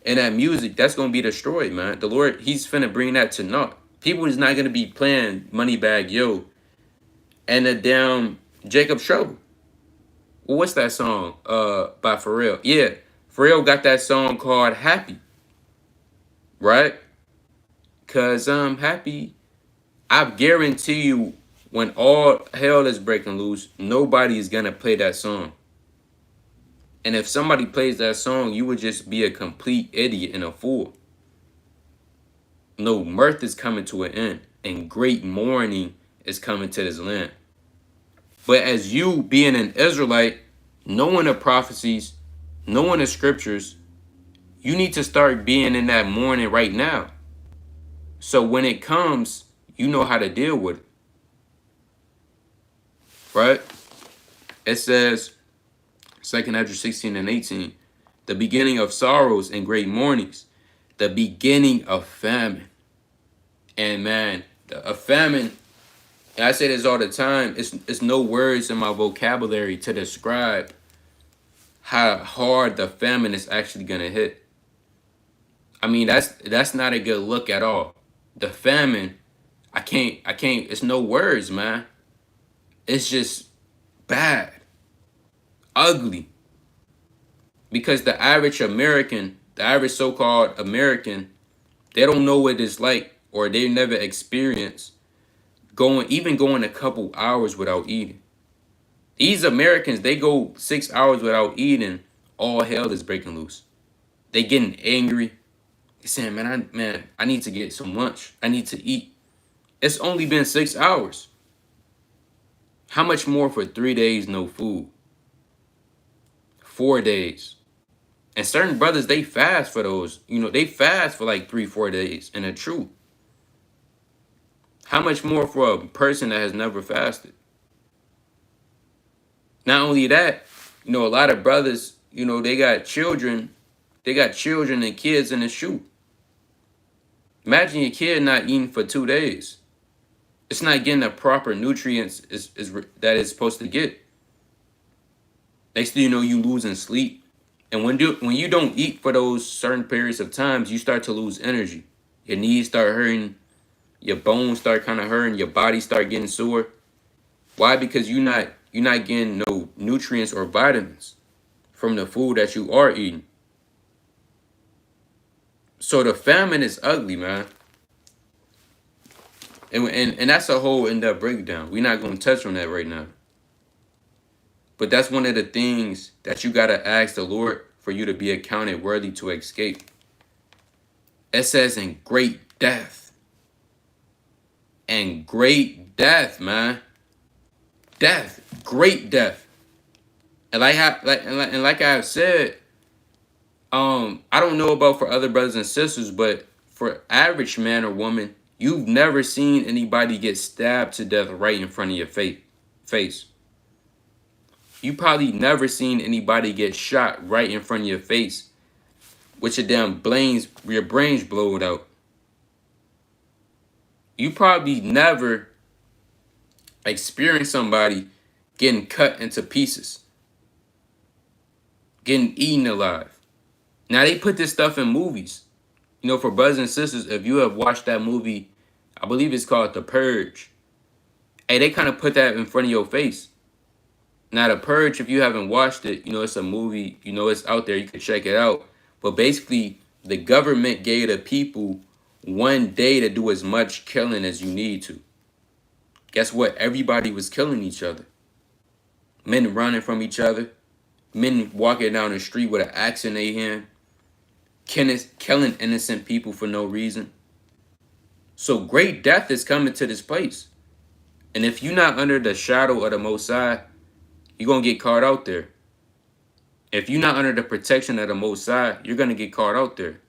and that music, that's going to be destroyed, man. The Lord, he's finna bring that to naught. People is not going to be playing Moneybag Yo and the damn Jacob's Trouble. well, what's that song? By Pharrell. Yeah, Pharrell got that song called Happy, right? Cause I'm happy. I guarantee you, when all hell is breaking loose, nobody is gonna play that song. And if somebody plays that song, you would just be a complete idiot and a fool. No, mirth is coming to an end, and great mourning is coming to this land. But as you being an Israelite, knowing the prophecies, knowing the scriptures, you need to start being in that mourning right now. So when it comes, you know how to deal with it. Right? It says, 2nd Ezra 16 and 18, the beginning of sorrows and great mournings, the beginning of famine. And man, a famine, and I say this all the time, it's no words in my vocabulary to describe how hard the famine is actually gonna hit. I mean, that's not a good look at all. The famine, I can't, it's no words, man. It's just bad, ugly. Because the average American, the average so-called American, they don't know what it's like, or they never experienced even going a couple hours without eating. These Americans, they go 6 hours without eating, all hell is breaking loose. They getting angry. They saying, man, I need to get some lunch. I need to eat. It's only been 6 hours. How much more for 3 days no food? 4 days. And certain brothers, they fast for those. They fast for like 3-4 days. And the truth. How much more for a person that has never fasted? Not only that, a lot of brothers, they got children. They got children and kids in the shoe. Imagine your kid not eating for 2 days. It's not getting the proper nutrients that it's supposed to get. Next thing you know, you losing sleep. And when you don't eat for those certain periods of times, you start to lose energy. Your knees start hurting. Your bones start kind of hurting. Your body start getting sore. Why? Because you're not getting no nutrients or vitamins from the food that you are eating. So the famine is ugly, man. And that's a whole in-depth breakdown. We're not going to touch on that right now. But that's one of the things that you got to ask the Lord for you to be accounted worthy to escape. It says in great death. And great death, man. Death. Great death. And like I have said, I don't know about for other brothers and sisters, but for average man or woman, you've never seen anybody get stabbed to death right in front of your face. You probably never seen anybody get shot right in front of your face, with your brains blowed out. You probably never experienced somebody getting cut into pieces, getting eaten alive. Now they put this stuff in movies. For brothers and sisters, if you have watched that movie, I believe it's called The Purge. Hey, they kind of put that in front of your face. Now, The Purge, if you haven't watched it, it's a movie, it's out there, you can check it out. But basically, the government gave the people 1 day to do as much killing as you need to. Guess what? Everybody was killing each other. Men running from each other. Men walking down the street with an axe in their hand. Killing innocent people for no reason. So great death is coming to this place. And if you're not under the shadow of the Most High, you're going to get caught out there. If you're not under the protection of the Most High, you're going to get caught out there.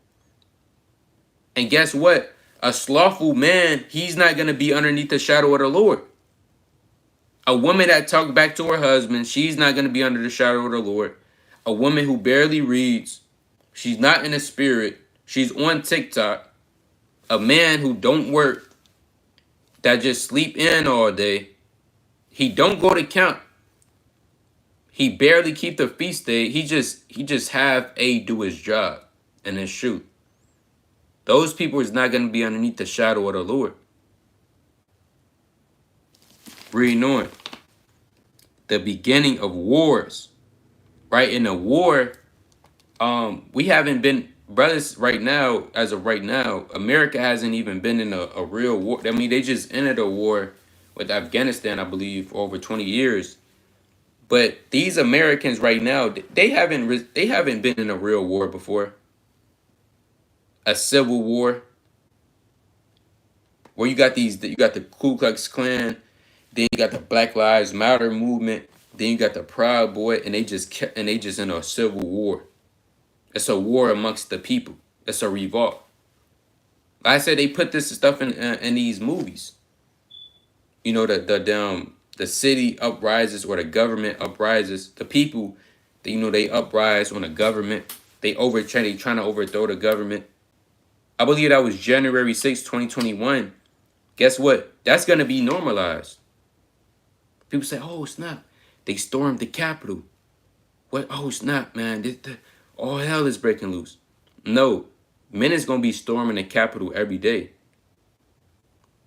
And guess what? A slothful man, he's not going to be underneath the shadow of the Lord. A woman that talks back to her husband, she's not going to be under the shadow of the Lord. A woman who barely reads, she's not in the spirit, she's on TikTok. A man who don't work, that just sleep in all day, he don't go to camp. He barely keep the feast day. He just have A do his job and then shoot. Those people is not going to be underneath the shadow of the Lord. Reading on. The beginning of wars. right? In a war, we haven't been brothers right now. As of right now, America hasn't even been in a real war. I mean, they just entered a war with Afghanistan, I believe, for over 20 years. But these Americans right now, they haven't been in a real war before. A civil war where you got the Ku Klux Klan, then you got the Black Lives Matter movement, then you got the Proud Boy, and they just in a civil war. It's a war amongst the people. It's a revolt. Like I said, they put this stuff in these movies. You know, the city uprises or the government uprises. The people, you know, they uprise on the government. They trying to overthrow the government. I believe that was January 6, 2021. Guess what? That's gonna be normalized. People say, "Oh snap, they stormed the Capitol." What? Oh snap, man! All hell is breaking loose. No, men is gonna be storming the Capitol every day.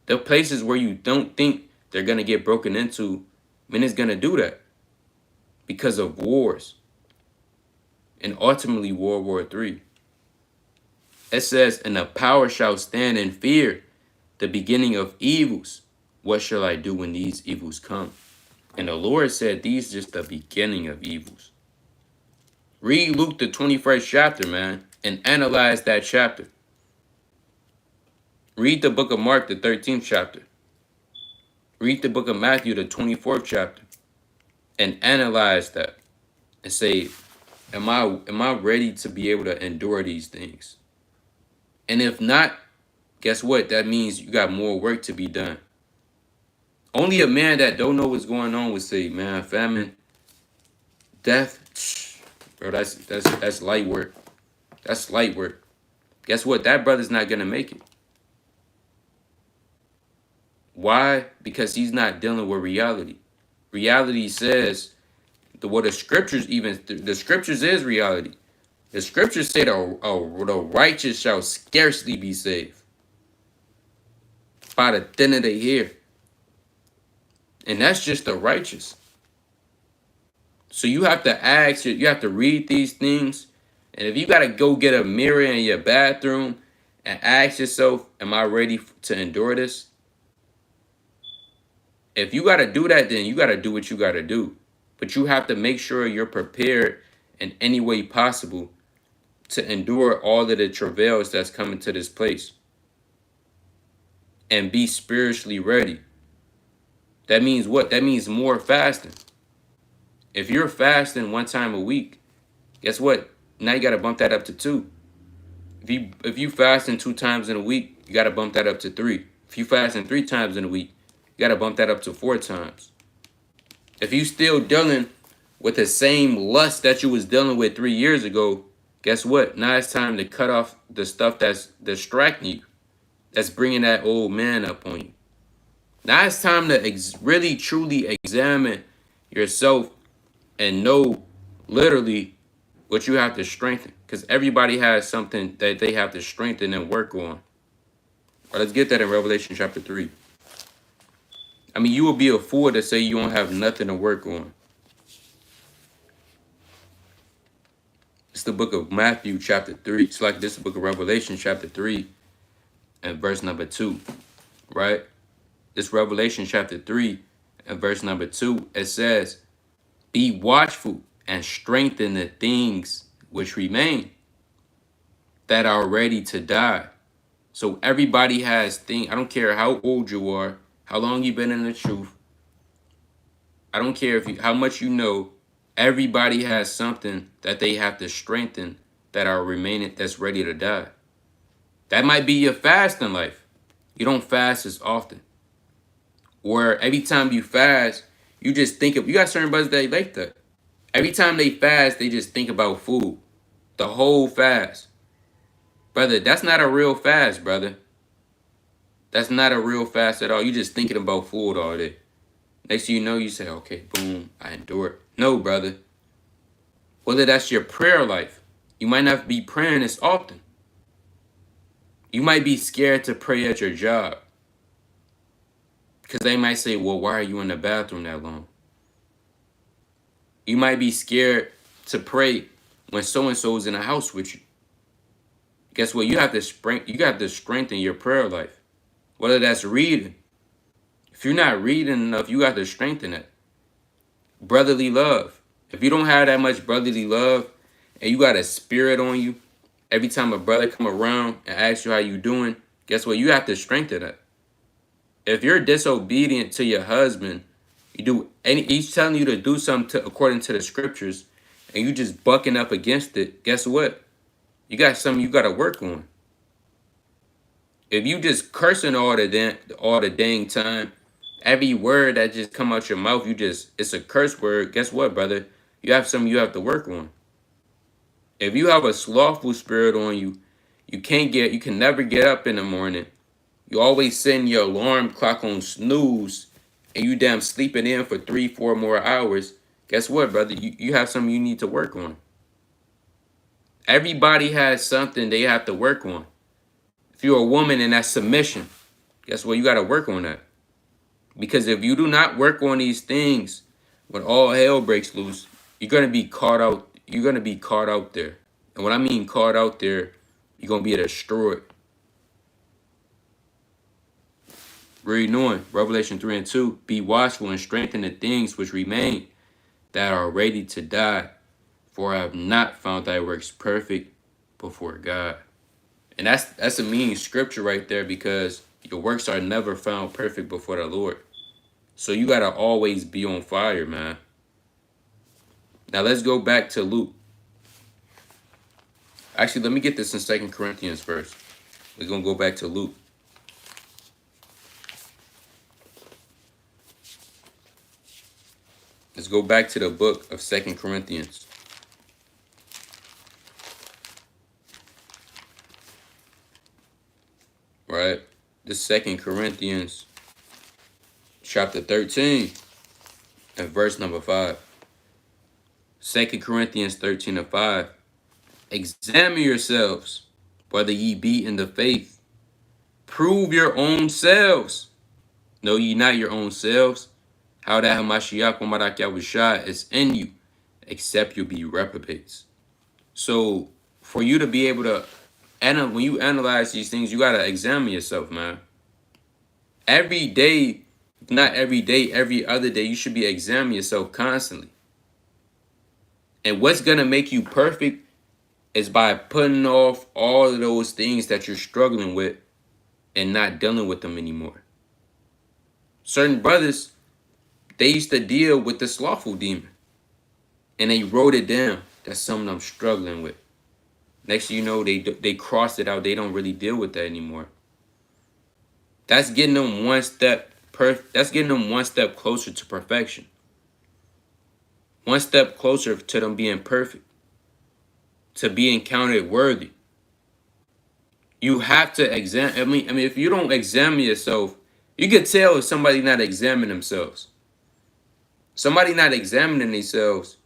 The places where you don't think they're gonna get broken into, men is gonna do that because of wars and ultimately World War III. It says, "And the power shall stand in fear, the beginning of evils. What shall I do when these evils come?" And the Lord said, "These just the beginning of evils." Read Luke the 21st chapter, man, and analyze that chapter. Read the book of Mark the 13th chapter. Read the book of Matthew the 24th chapter, and analyze that and say, am I ready to be able to endure these things? And if not, guess what? That means you got more work to be done. Only a man that don't know what's going on would say, man, famine, death, bro, that's light work. That's light work. Guess what? That brother's not gonna make it. Why? Because he's not dealing with reality. Reality says the scriptures is reality. The scriptures say the righteous shall scarcely be saved by the thin of their hair. And that's just the righteous. So you have to ask, you have to read these things. And if you got to go get a mirror in your bathroom and ask yourself, am I ready to endure this? If you got to do that, then you got to do what you got to do. But you have to make sure you're prepared in any way possible to endure all of the travails that's coming to this place. And be spiritually ready. That means what? That means more fasting. If you're fasting one time a week, guess what? Now you got to bump that up to 2. If you fasting 2 times in a week, you got to bump that up to 3. If you fasting 3 times in a week, you got to bump that up to 4 times. If you still dealing with the same lust that you was dealing with 3 years ago, guess what? Now it's time to cut off the stuff that's distracting you, that's bringing that old man up on you. Now it's time to really truly examine yourself and know literally what you have to strengthen, because everybody has something that they have to strengthen and work on. But let's get that in Revelation chapter 3. I mean, you will be a fool to say you don't have nothing to work on. It's the book of Matthew chapter 3. It's like this book of Revelation chapter 3 and verse number 2, right? This Revelation chapter 3 and verse number 2, it says, "Be watchful and strengthen the things which remain that are ready to die." So everybody has things. I don't care how old you are, how long you've been in the truth. I don't care how much you know. Everybody has something that they have to strengthen that are remaining, that's ready to die. That might be your fasting life. You don't fast as often. Or every time you fast, you just think of, you got certain brothers that like that. Every time they fast, they just think about food. The whole fast. Brother, that's not a real fast, brother. That's not a real fast at all. You just thinking about food all day. Next thing you know, you say, okay, boom, I endure it. No, brother. Whether that's your prayer life, you might not be praying as often. You might be scared to pray at your job. Because they might say, well, why are you in the bathroom that long? You might be scared to pray when so-and-so is in the house with you? Guess what? You have to strengthen your prayer life. Whether that's reading. If you're not reading enough, you got to strengthen it. Brotherly love. If you don't have that much brotherly love and you got a spirit on you, every time a brother come around and asks you how you doing, guess what? You have to strengthen it. If you're disobedient to your husband, he's telling you to do something according to the scriptures, and you just bucking up against it, guess what? You got something you got to work on. If you just cursing all the dang time, every word that just come out your mouth, it's a curse word. Guess what, brother? You have something you have to work on. If you have a slothful spirit on you, you can never get up in the morning. You always setting your alarm clock on snooze, and you damn sleeping in for 3-4 more hours. Guess what, brother? You have something you need to work on. Everybody has something they have to work on. If you're a woman and that's submission, guess what? You got to work on that. Because if you do not work on these things, when all hell breaks loose, you're gonna be caught out. You're gonna be caught out there. And when I mean caught out there, you're gonna be destroyed. Reading on, Revelation 3:2, be watchful and strengthen the things which remain that are ready to die, for I have not found thy works perfect before God. And that's a mean scripture right there, because your works are never found perfect before the Lord. So you got to always be on fire, man. Now let's go back to Luke. Actually, let me get this in 2 Corinthians first. We're going to go back to Luke. Let's go back to the book of 2 Corinthians. Right? The 2 Corinthians chapter 13 and verse number 5. 2 Corinthians 13:5. Examine yourselves, whether ye be in the faith. Prove your own selves. Know ye not your own selves? How that Hamashiach Umarak Yahushua is in you, except you be reprobates. So, for you to be able to, when you analyze these things, you got to examine yourself, man. Every day, not every day, every other day, you should be examining yourself constantly. And what's going to make you perfect is by putting off all of those things that you're struggling with and not dealing with them anymore. Certain brothers, they used to deal with the slothful demon, and they wrote it down. That's something I'm struggling with. Next thing you know, they crossed it out. They don't really deal with that anymore. That's getting them one step closer to perfection. One step closer to them being perfect, to being counted worthy. You have to examine. I mean, if you don't examine yourself, you can tell if somebody not examining themselves. Somebody not examining themselves,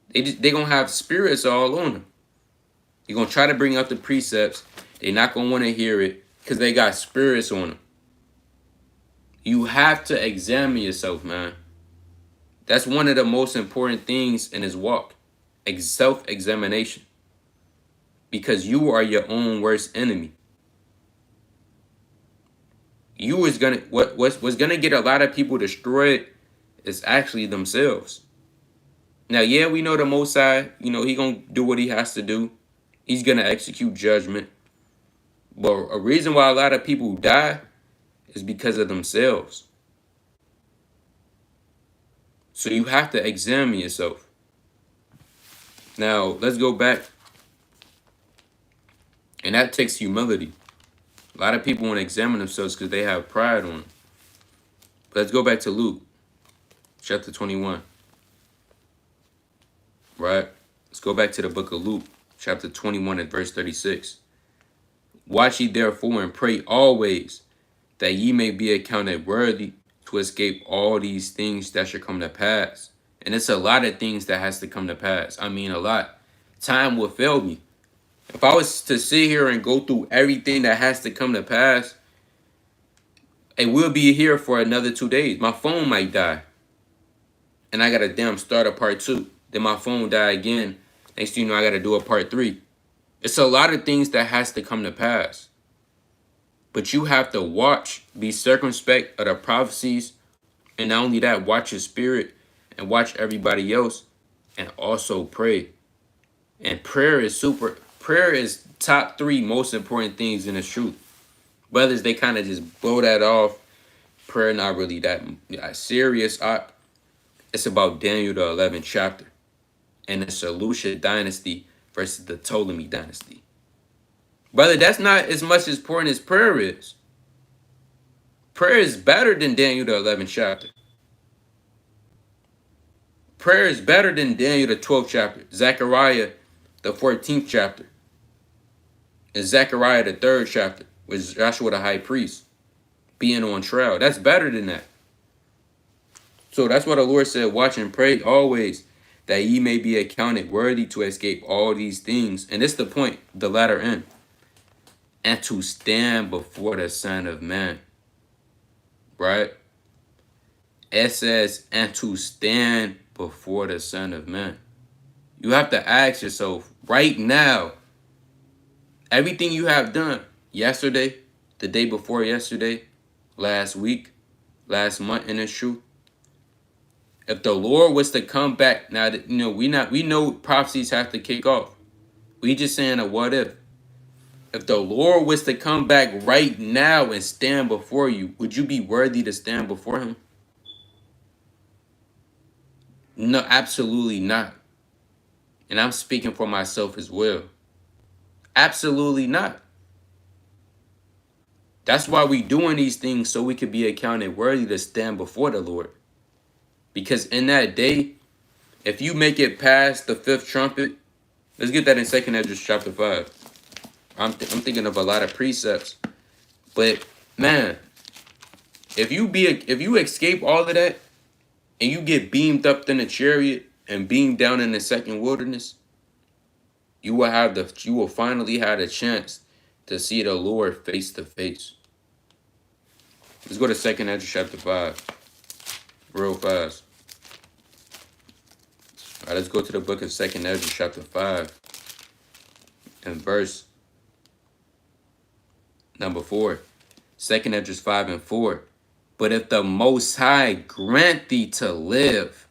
they gonna have spirits all on them. You're gonna try to bring up the precepts. They're not gonna want to hear it because they got spirits on them. You have to examine yourself, man. That's one of the most important things in his walk. Self-examination. Because you are your own worst enemy. What's gonna get a lot of people destroyed is actually themselves. Now, yeah, we know the Most High, he gonna do what he has to do. He's gonna execute judgment. But a reason why a lot of people die is because of themselves. So you have to examine yourself. Now, let's go back. And that takes humility. A lot of people want to examine themselves because they have pride on them. But let's go back to Luke, chapter 21. Right? Let's go back to the book of Luke, chapter 21 and verse 36. Watch ye therefore and pray always, that ye may be accounted worthy to escape all these things that should come to pass. And it's a lot of things that has to come to pass. I mean, a lot. Time will fail me. If I was to sit here and go through everything that has to come to pass, and we'll be here for another 2 days. My phone might die. And I got to damn start a part 2. Then my phone died again. Next thing you know, I got to do a part 3. It's a lot of things that has to come to pass. But you have to watch, be circumspect of the prophecies, and not only that, watch your spirit and watch everybody else, and also pray. And prayer is top 3 most important things in the truth. Brothers, they kind of just blow that off. Prayer not really that serious. It's about Daniel the 11th chapter and the Seleucid dynasty versus the Ptolemy dynasty. Brother, that's not as much as important as prayer is. Prayer is better than Daniel the 11th chapter. Prayer is better than Daniel the 12th chapter, Zechariah the 14th chapter, and Zechariah the 3rd chapter with Joshua the high priest being on trial. That's better than that. So that's what the Lord said, watch and pray always, that ye may be accounted worthy to escape all these things. And it's the point, the latter end. And to stand before the Son of Man. Right? It says, and to stand before the Son of Man. You have to ask yourself, right now, everything you have done yesterday, the day before yesterday, last week, last month in this truth, if the Lord was to come back, now that we know prophecies have to kick off. We just saying a what if. If the Lord was to come back right now and stand before you, would you be worthy to stand before him? No, absolutely not. And I'm speaking for myself as well. Absolutely not. That's why we doing these things, so we could be accounted worthy to stand before the Lord. Because in that day, if you make it past the 5th trumpet, let's get that in 2nd Ezra chapter 5. I'm thinking of a lot of precepts. But man, if you escape all of that and you get beamed up in the chariot and beamed down in the second wilderness, you will finally have a chance to see the Lord face to face. Let's go to 2nd Ezra chapter 5. Real fast. All right, let's go to the book of 2nd Ezra chapter 5 and verse number 4. 2nd Ezra 5 and 4. But if the Most High grant thee to live,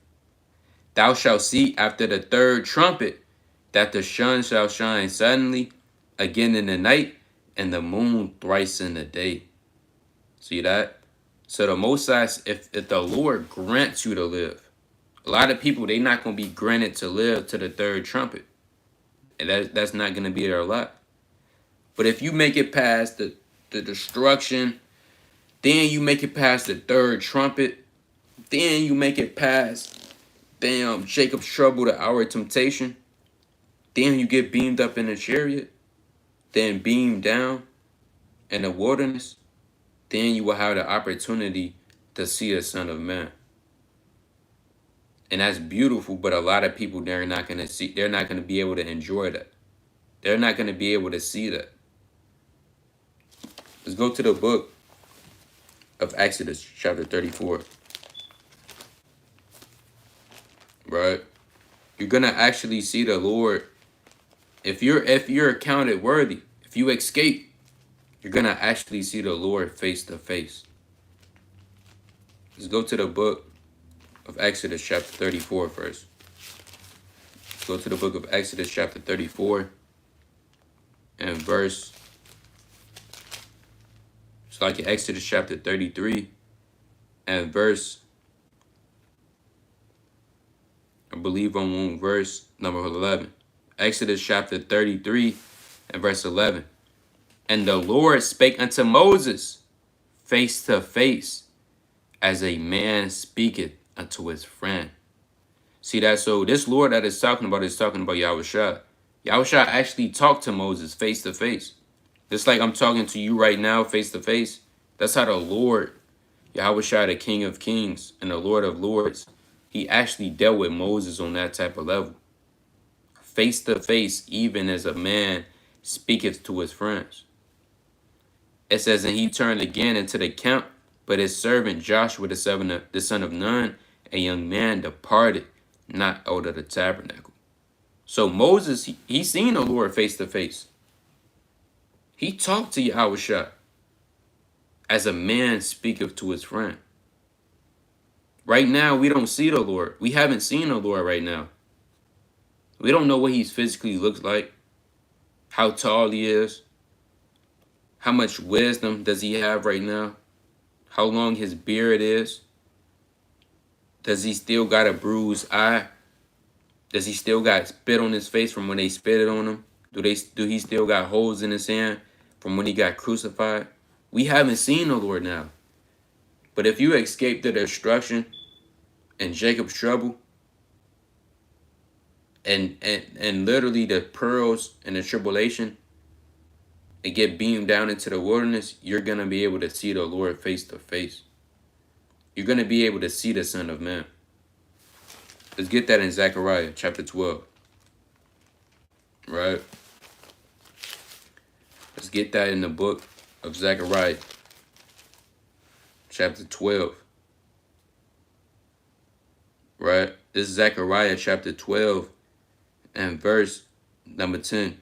thou shalt see after the 3rd trumpet that the sun shall shine suddenly again in the night, and the moon thrice in the day. See that? So the Most High, if the Lord grants you to live, a lot of people, they're not going to be granted to live to the 3rd trumpet. And that's not going to be their lot. But if you make it past the destruction, then you make it past the 3rd trumpet, then you make it past Jacob's trouble, the hour of temptation, then you get beamed up in the chariot, then beamed down in the wilderness, then you will have the opportunity to see the Son of Man. And that's beautiful, but a lot of people, they're not going to be able to enjoy that. They're not going to be able to see that. Let's go to the book of Exodus chapter 34. Right? You're going to actually see the Lord. If you're accounted worthy, if you escape, you're going to actually see the Lord face to face. Let's go to the book of Exodus chapter 34 first. Let's go to the book of Exodus chapter 34 and verse. It's like Exodus chapter 33 and verse, I believe I'm on verse number 11. Exodus chapter 33 and verse 11. And the Lord spake unto Moses face to face, as a man speaketh unto his friend. See that? So this Lord that is talking about Yahushua. Yahushua actually talked to Moses face to face. Just like I'm talking to you right now face to face. That's how the Lord, Yahushua, the King of Kings and the Lord of Lords, he actually dealt with Moses on that type of level. Face to face, even as a man speaketh to his friends. It says, and he turned again into the camp, but his servant Joshua, the son of Nun, a young man, departed not out of the tabernacle. So Moses, he seen the Lord face to face. He talked to Yahushua as a man speaketh to his friend. Right now, we don't see the Lord. We haven't seen the Lord right now. We don't know what he physically looks like, how tall he is, how much wisdom does he have right now, how long his beard is. Does he still got a bruised eye? Does he still got spit on his face from when they spitted on him? Do he still got holes in his hand from when he got crucified? We haven't seen the Lord now. But if you escape the destruction and Jacob's trouble and literally the pearls and the tribulation and get beamed down into the wilderness, you're going to be able to see the Lord face to face. You're going to be able to see the Son of Man. Let's get that in Zechariah chapter 12. Right? Let's get that in the book of Zechariah chapter 12. Right? This is Zechariah chapter 12 and verse number 10.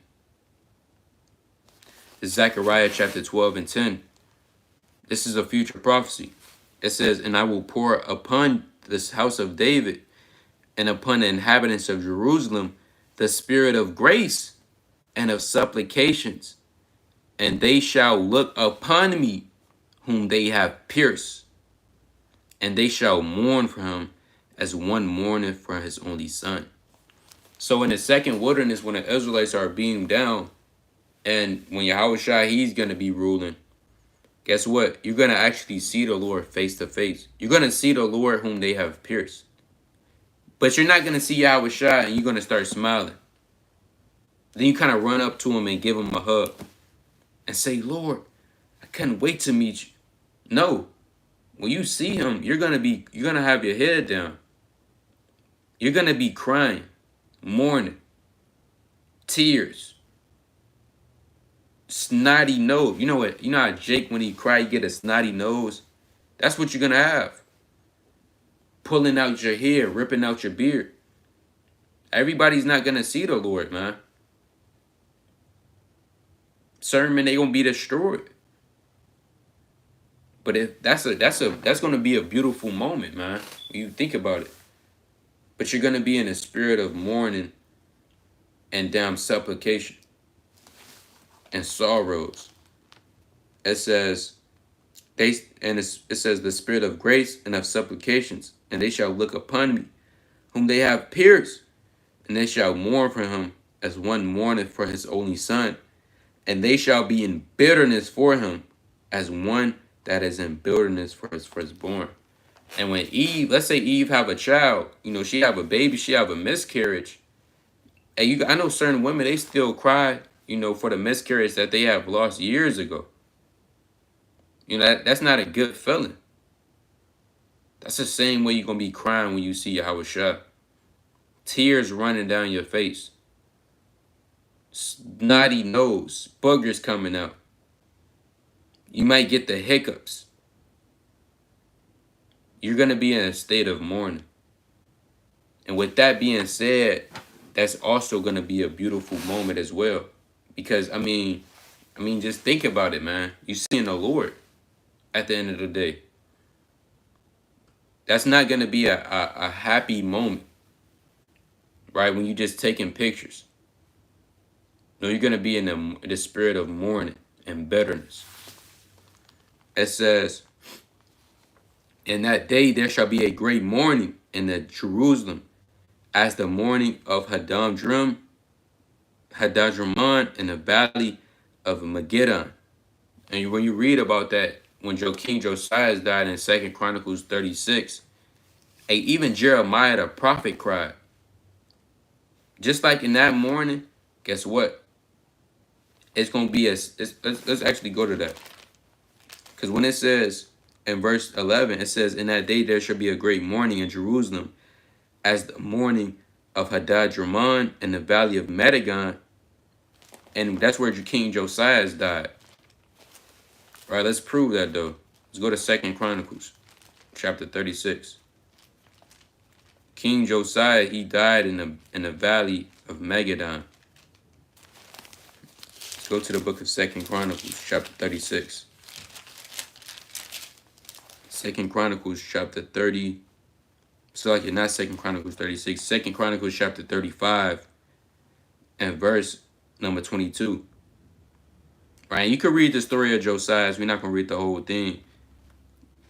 This is Zechariah chapter 12 and 10. This is a future prophecy. It says, and I will pour upon this house of David and upon the inhabitants of Jerusalem the spirit of grace and of supplications, and they shall look upon me whom they have pierced, and they shall mourn for him as one mourneth for his only son. So in the second wilderness, when the Israelites are being down, and when Yahushua, he's going to be ruling, guess what? You're going to actually see the Lord face to face. You're going to see the Lord whom they have pierced. But you're not going to see Yahushua and you're going to start smiling. Then you kind of run up to him and give him a hug and say, Lord, I can't wait to meet you. No. When you see him, you're going to have your head down. You're going to be crying, mourning, tears, snotty nose. You know what? You know how Jake, when he cry, he get a snotty nose? That's what you're going to have. Pulling out your hair, ripping out your beard. Everybody's not going to see the Lord, man. Certain men, they going to be destroyed. But if that's going to be a beautiful moment, man. When you think about it. But you're going to be in a spirit of mourning and damn supplication and sorrows. It says it says the spirit of grace and of supplications, and they shall look upon me, whom they have pierced, and they shall mourn for him as one mourneth for his only son, and they shall be in bitterness for him as one that is in bitterness for his firstborn. And when Eve, let's say Eve have a child, you know, she have a baby, she have a miscarriage, and I know certain women, they still cry, you know, for the miscarriage that they have lost years ago. You know, that's not a good feeling. That's the same way you're going to be crying when you see Yahushua. Tears running down your face. Snotty nose. Boogers coming out. You might get the hiccups. You're going to be in a state of mourning. And with that being said, that's also going to be a beautiful moment as well. Because, I mean, just think about it, man. You're seeing the Lord at the end of the day. That's not going to be a happy moment, right? When you're just taking pictures. No, you're going to be in the spirit of mourning and bitterness. It says, in that day there shall be a great mourning in the Jerusalem, as the mourning of Hadadrimmon in the valley of Megiddon. And when you read about that, when King Josiah died in 2 Chronicles 36, even Jeremiah the prophet cried. Just like in that morning, guess what? It's going to be let's actually go to that. Because when it says in verse 11, it says, in that day there shall be a great mourning in Jerusalem, as the mourning of Hadadrimmon in the valley of Megiddon. And that's where King Josiah died. All right, let's prove that, though. Let's go to 2 Chronicles chapter 36. King Josiah, he died in the valley of Megadon. Let's go to the book of 2 Chronicles, chapter 36. 2 Chronicles, chapter 30. So like not 2 Chronicles 36. 2 Chronicles, chapter 35, and verse number 22. Right, you could read the story of Josiah. We're not going to read the whole thing.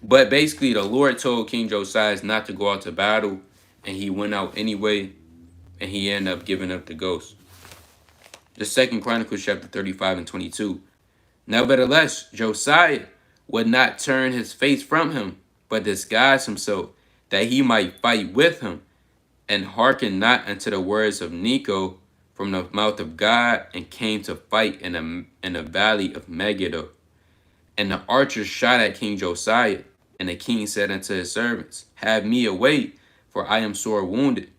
But basically, the Lord told King Josiah not to go out to battle, and he went out anyway, and he ended up giving up the ghost. The 2 Chronicles chapter 35 and 22. Nevertheless, Josiah would not turn his face from him, but disguise himself, that he might fight with him, and hearken not unto the words of Necho from the mouth of God, and came to fight in the valley of Megiddo. And the archers shot at King Josiah, and the king said unto his servants, Have me away, for I am sore wounded.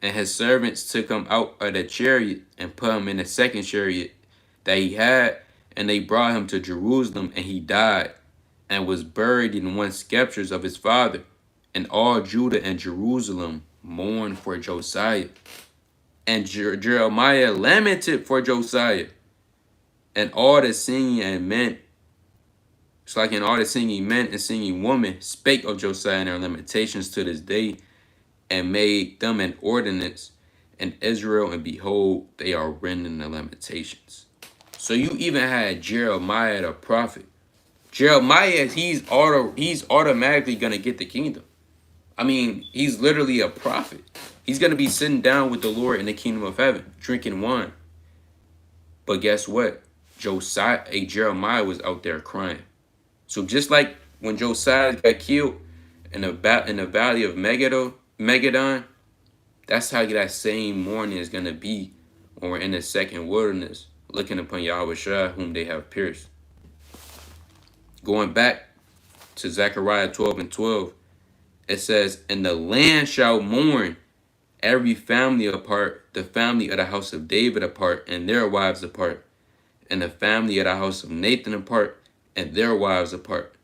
And his servants took him out of the chariot, and put him in the second chariot that he had, and they brought him to Jerusalem, and he died, and was buried in one scepters of his father. And all Judah and Jerusalem mourned for Josiah. And Jeremiah lamented for Josiah. And all the singing and men, it's like in all the singing men and singing women, spake of Josiah and their lamentations to this day, and made them an ordinance in Israel, and behold, they are written in the lamentations. So you even had Jeremiah the prophet. Jeremiah, he's automatically gonna get the kingdom. I mean, he's literally a prophet. He's going to be sitting down with the Lord in the kingdom of heaven, drinking wine. But guess what? Jeremiah was out there crying. So just like when Josiah got killed in the valley of Megadon, that's how that same morning is going to be when we're in the second wilderness, looking upon Yahweh whom they have pierced. Going back to Zechariah 12 and 12, it says, And the land shall mourn, every family apart, the family of the house of David apart, and their wives apart, and the family of the house of Nathan apart, and their wives apart,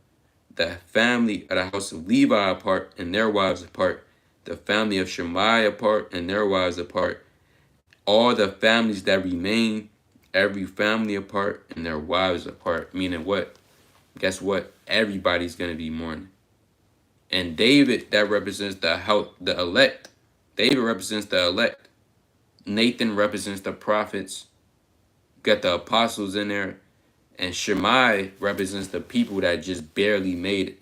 the family of the house of Levi apart, and their wives apart, the family of Shemaiah apart, and their wives apart, all the families that remain, every family apart, and their wives apart. Meaning what? Guess what? Everybody's going to be mourning. And David, that represents the elect. David represents the elect. Nathan represents the prophets. Got the apostles in there. And Shemaiah represents the people that just barely made it.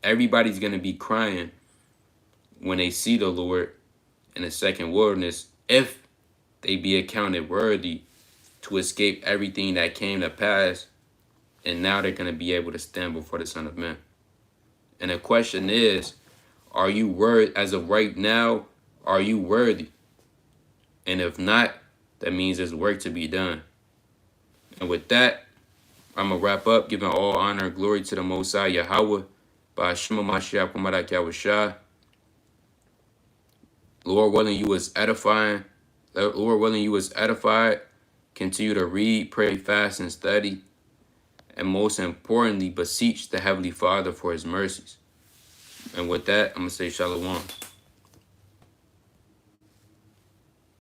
Everybody's going to be crying when they see the Lord in the second wilderness, if they be accounted worthy to escape everything that came to pass. And now they're going to be able to stand before the Son of Man. And the question is, are you worthy? As of right now, are you worthy? And if not, that means there's work to be done. And with that, I'm going to wrap up, giving all honor and glory to the Most High Yahweh, by Hashem HaMashiach Kumarak Yahushua. Lord willing, you was edifying. Lord willing, you was edified. Continue to read, pray, fast, and study. And most importantly, beseech the Heavenly Father for his mercies. And with that, I'm going to say shalom.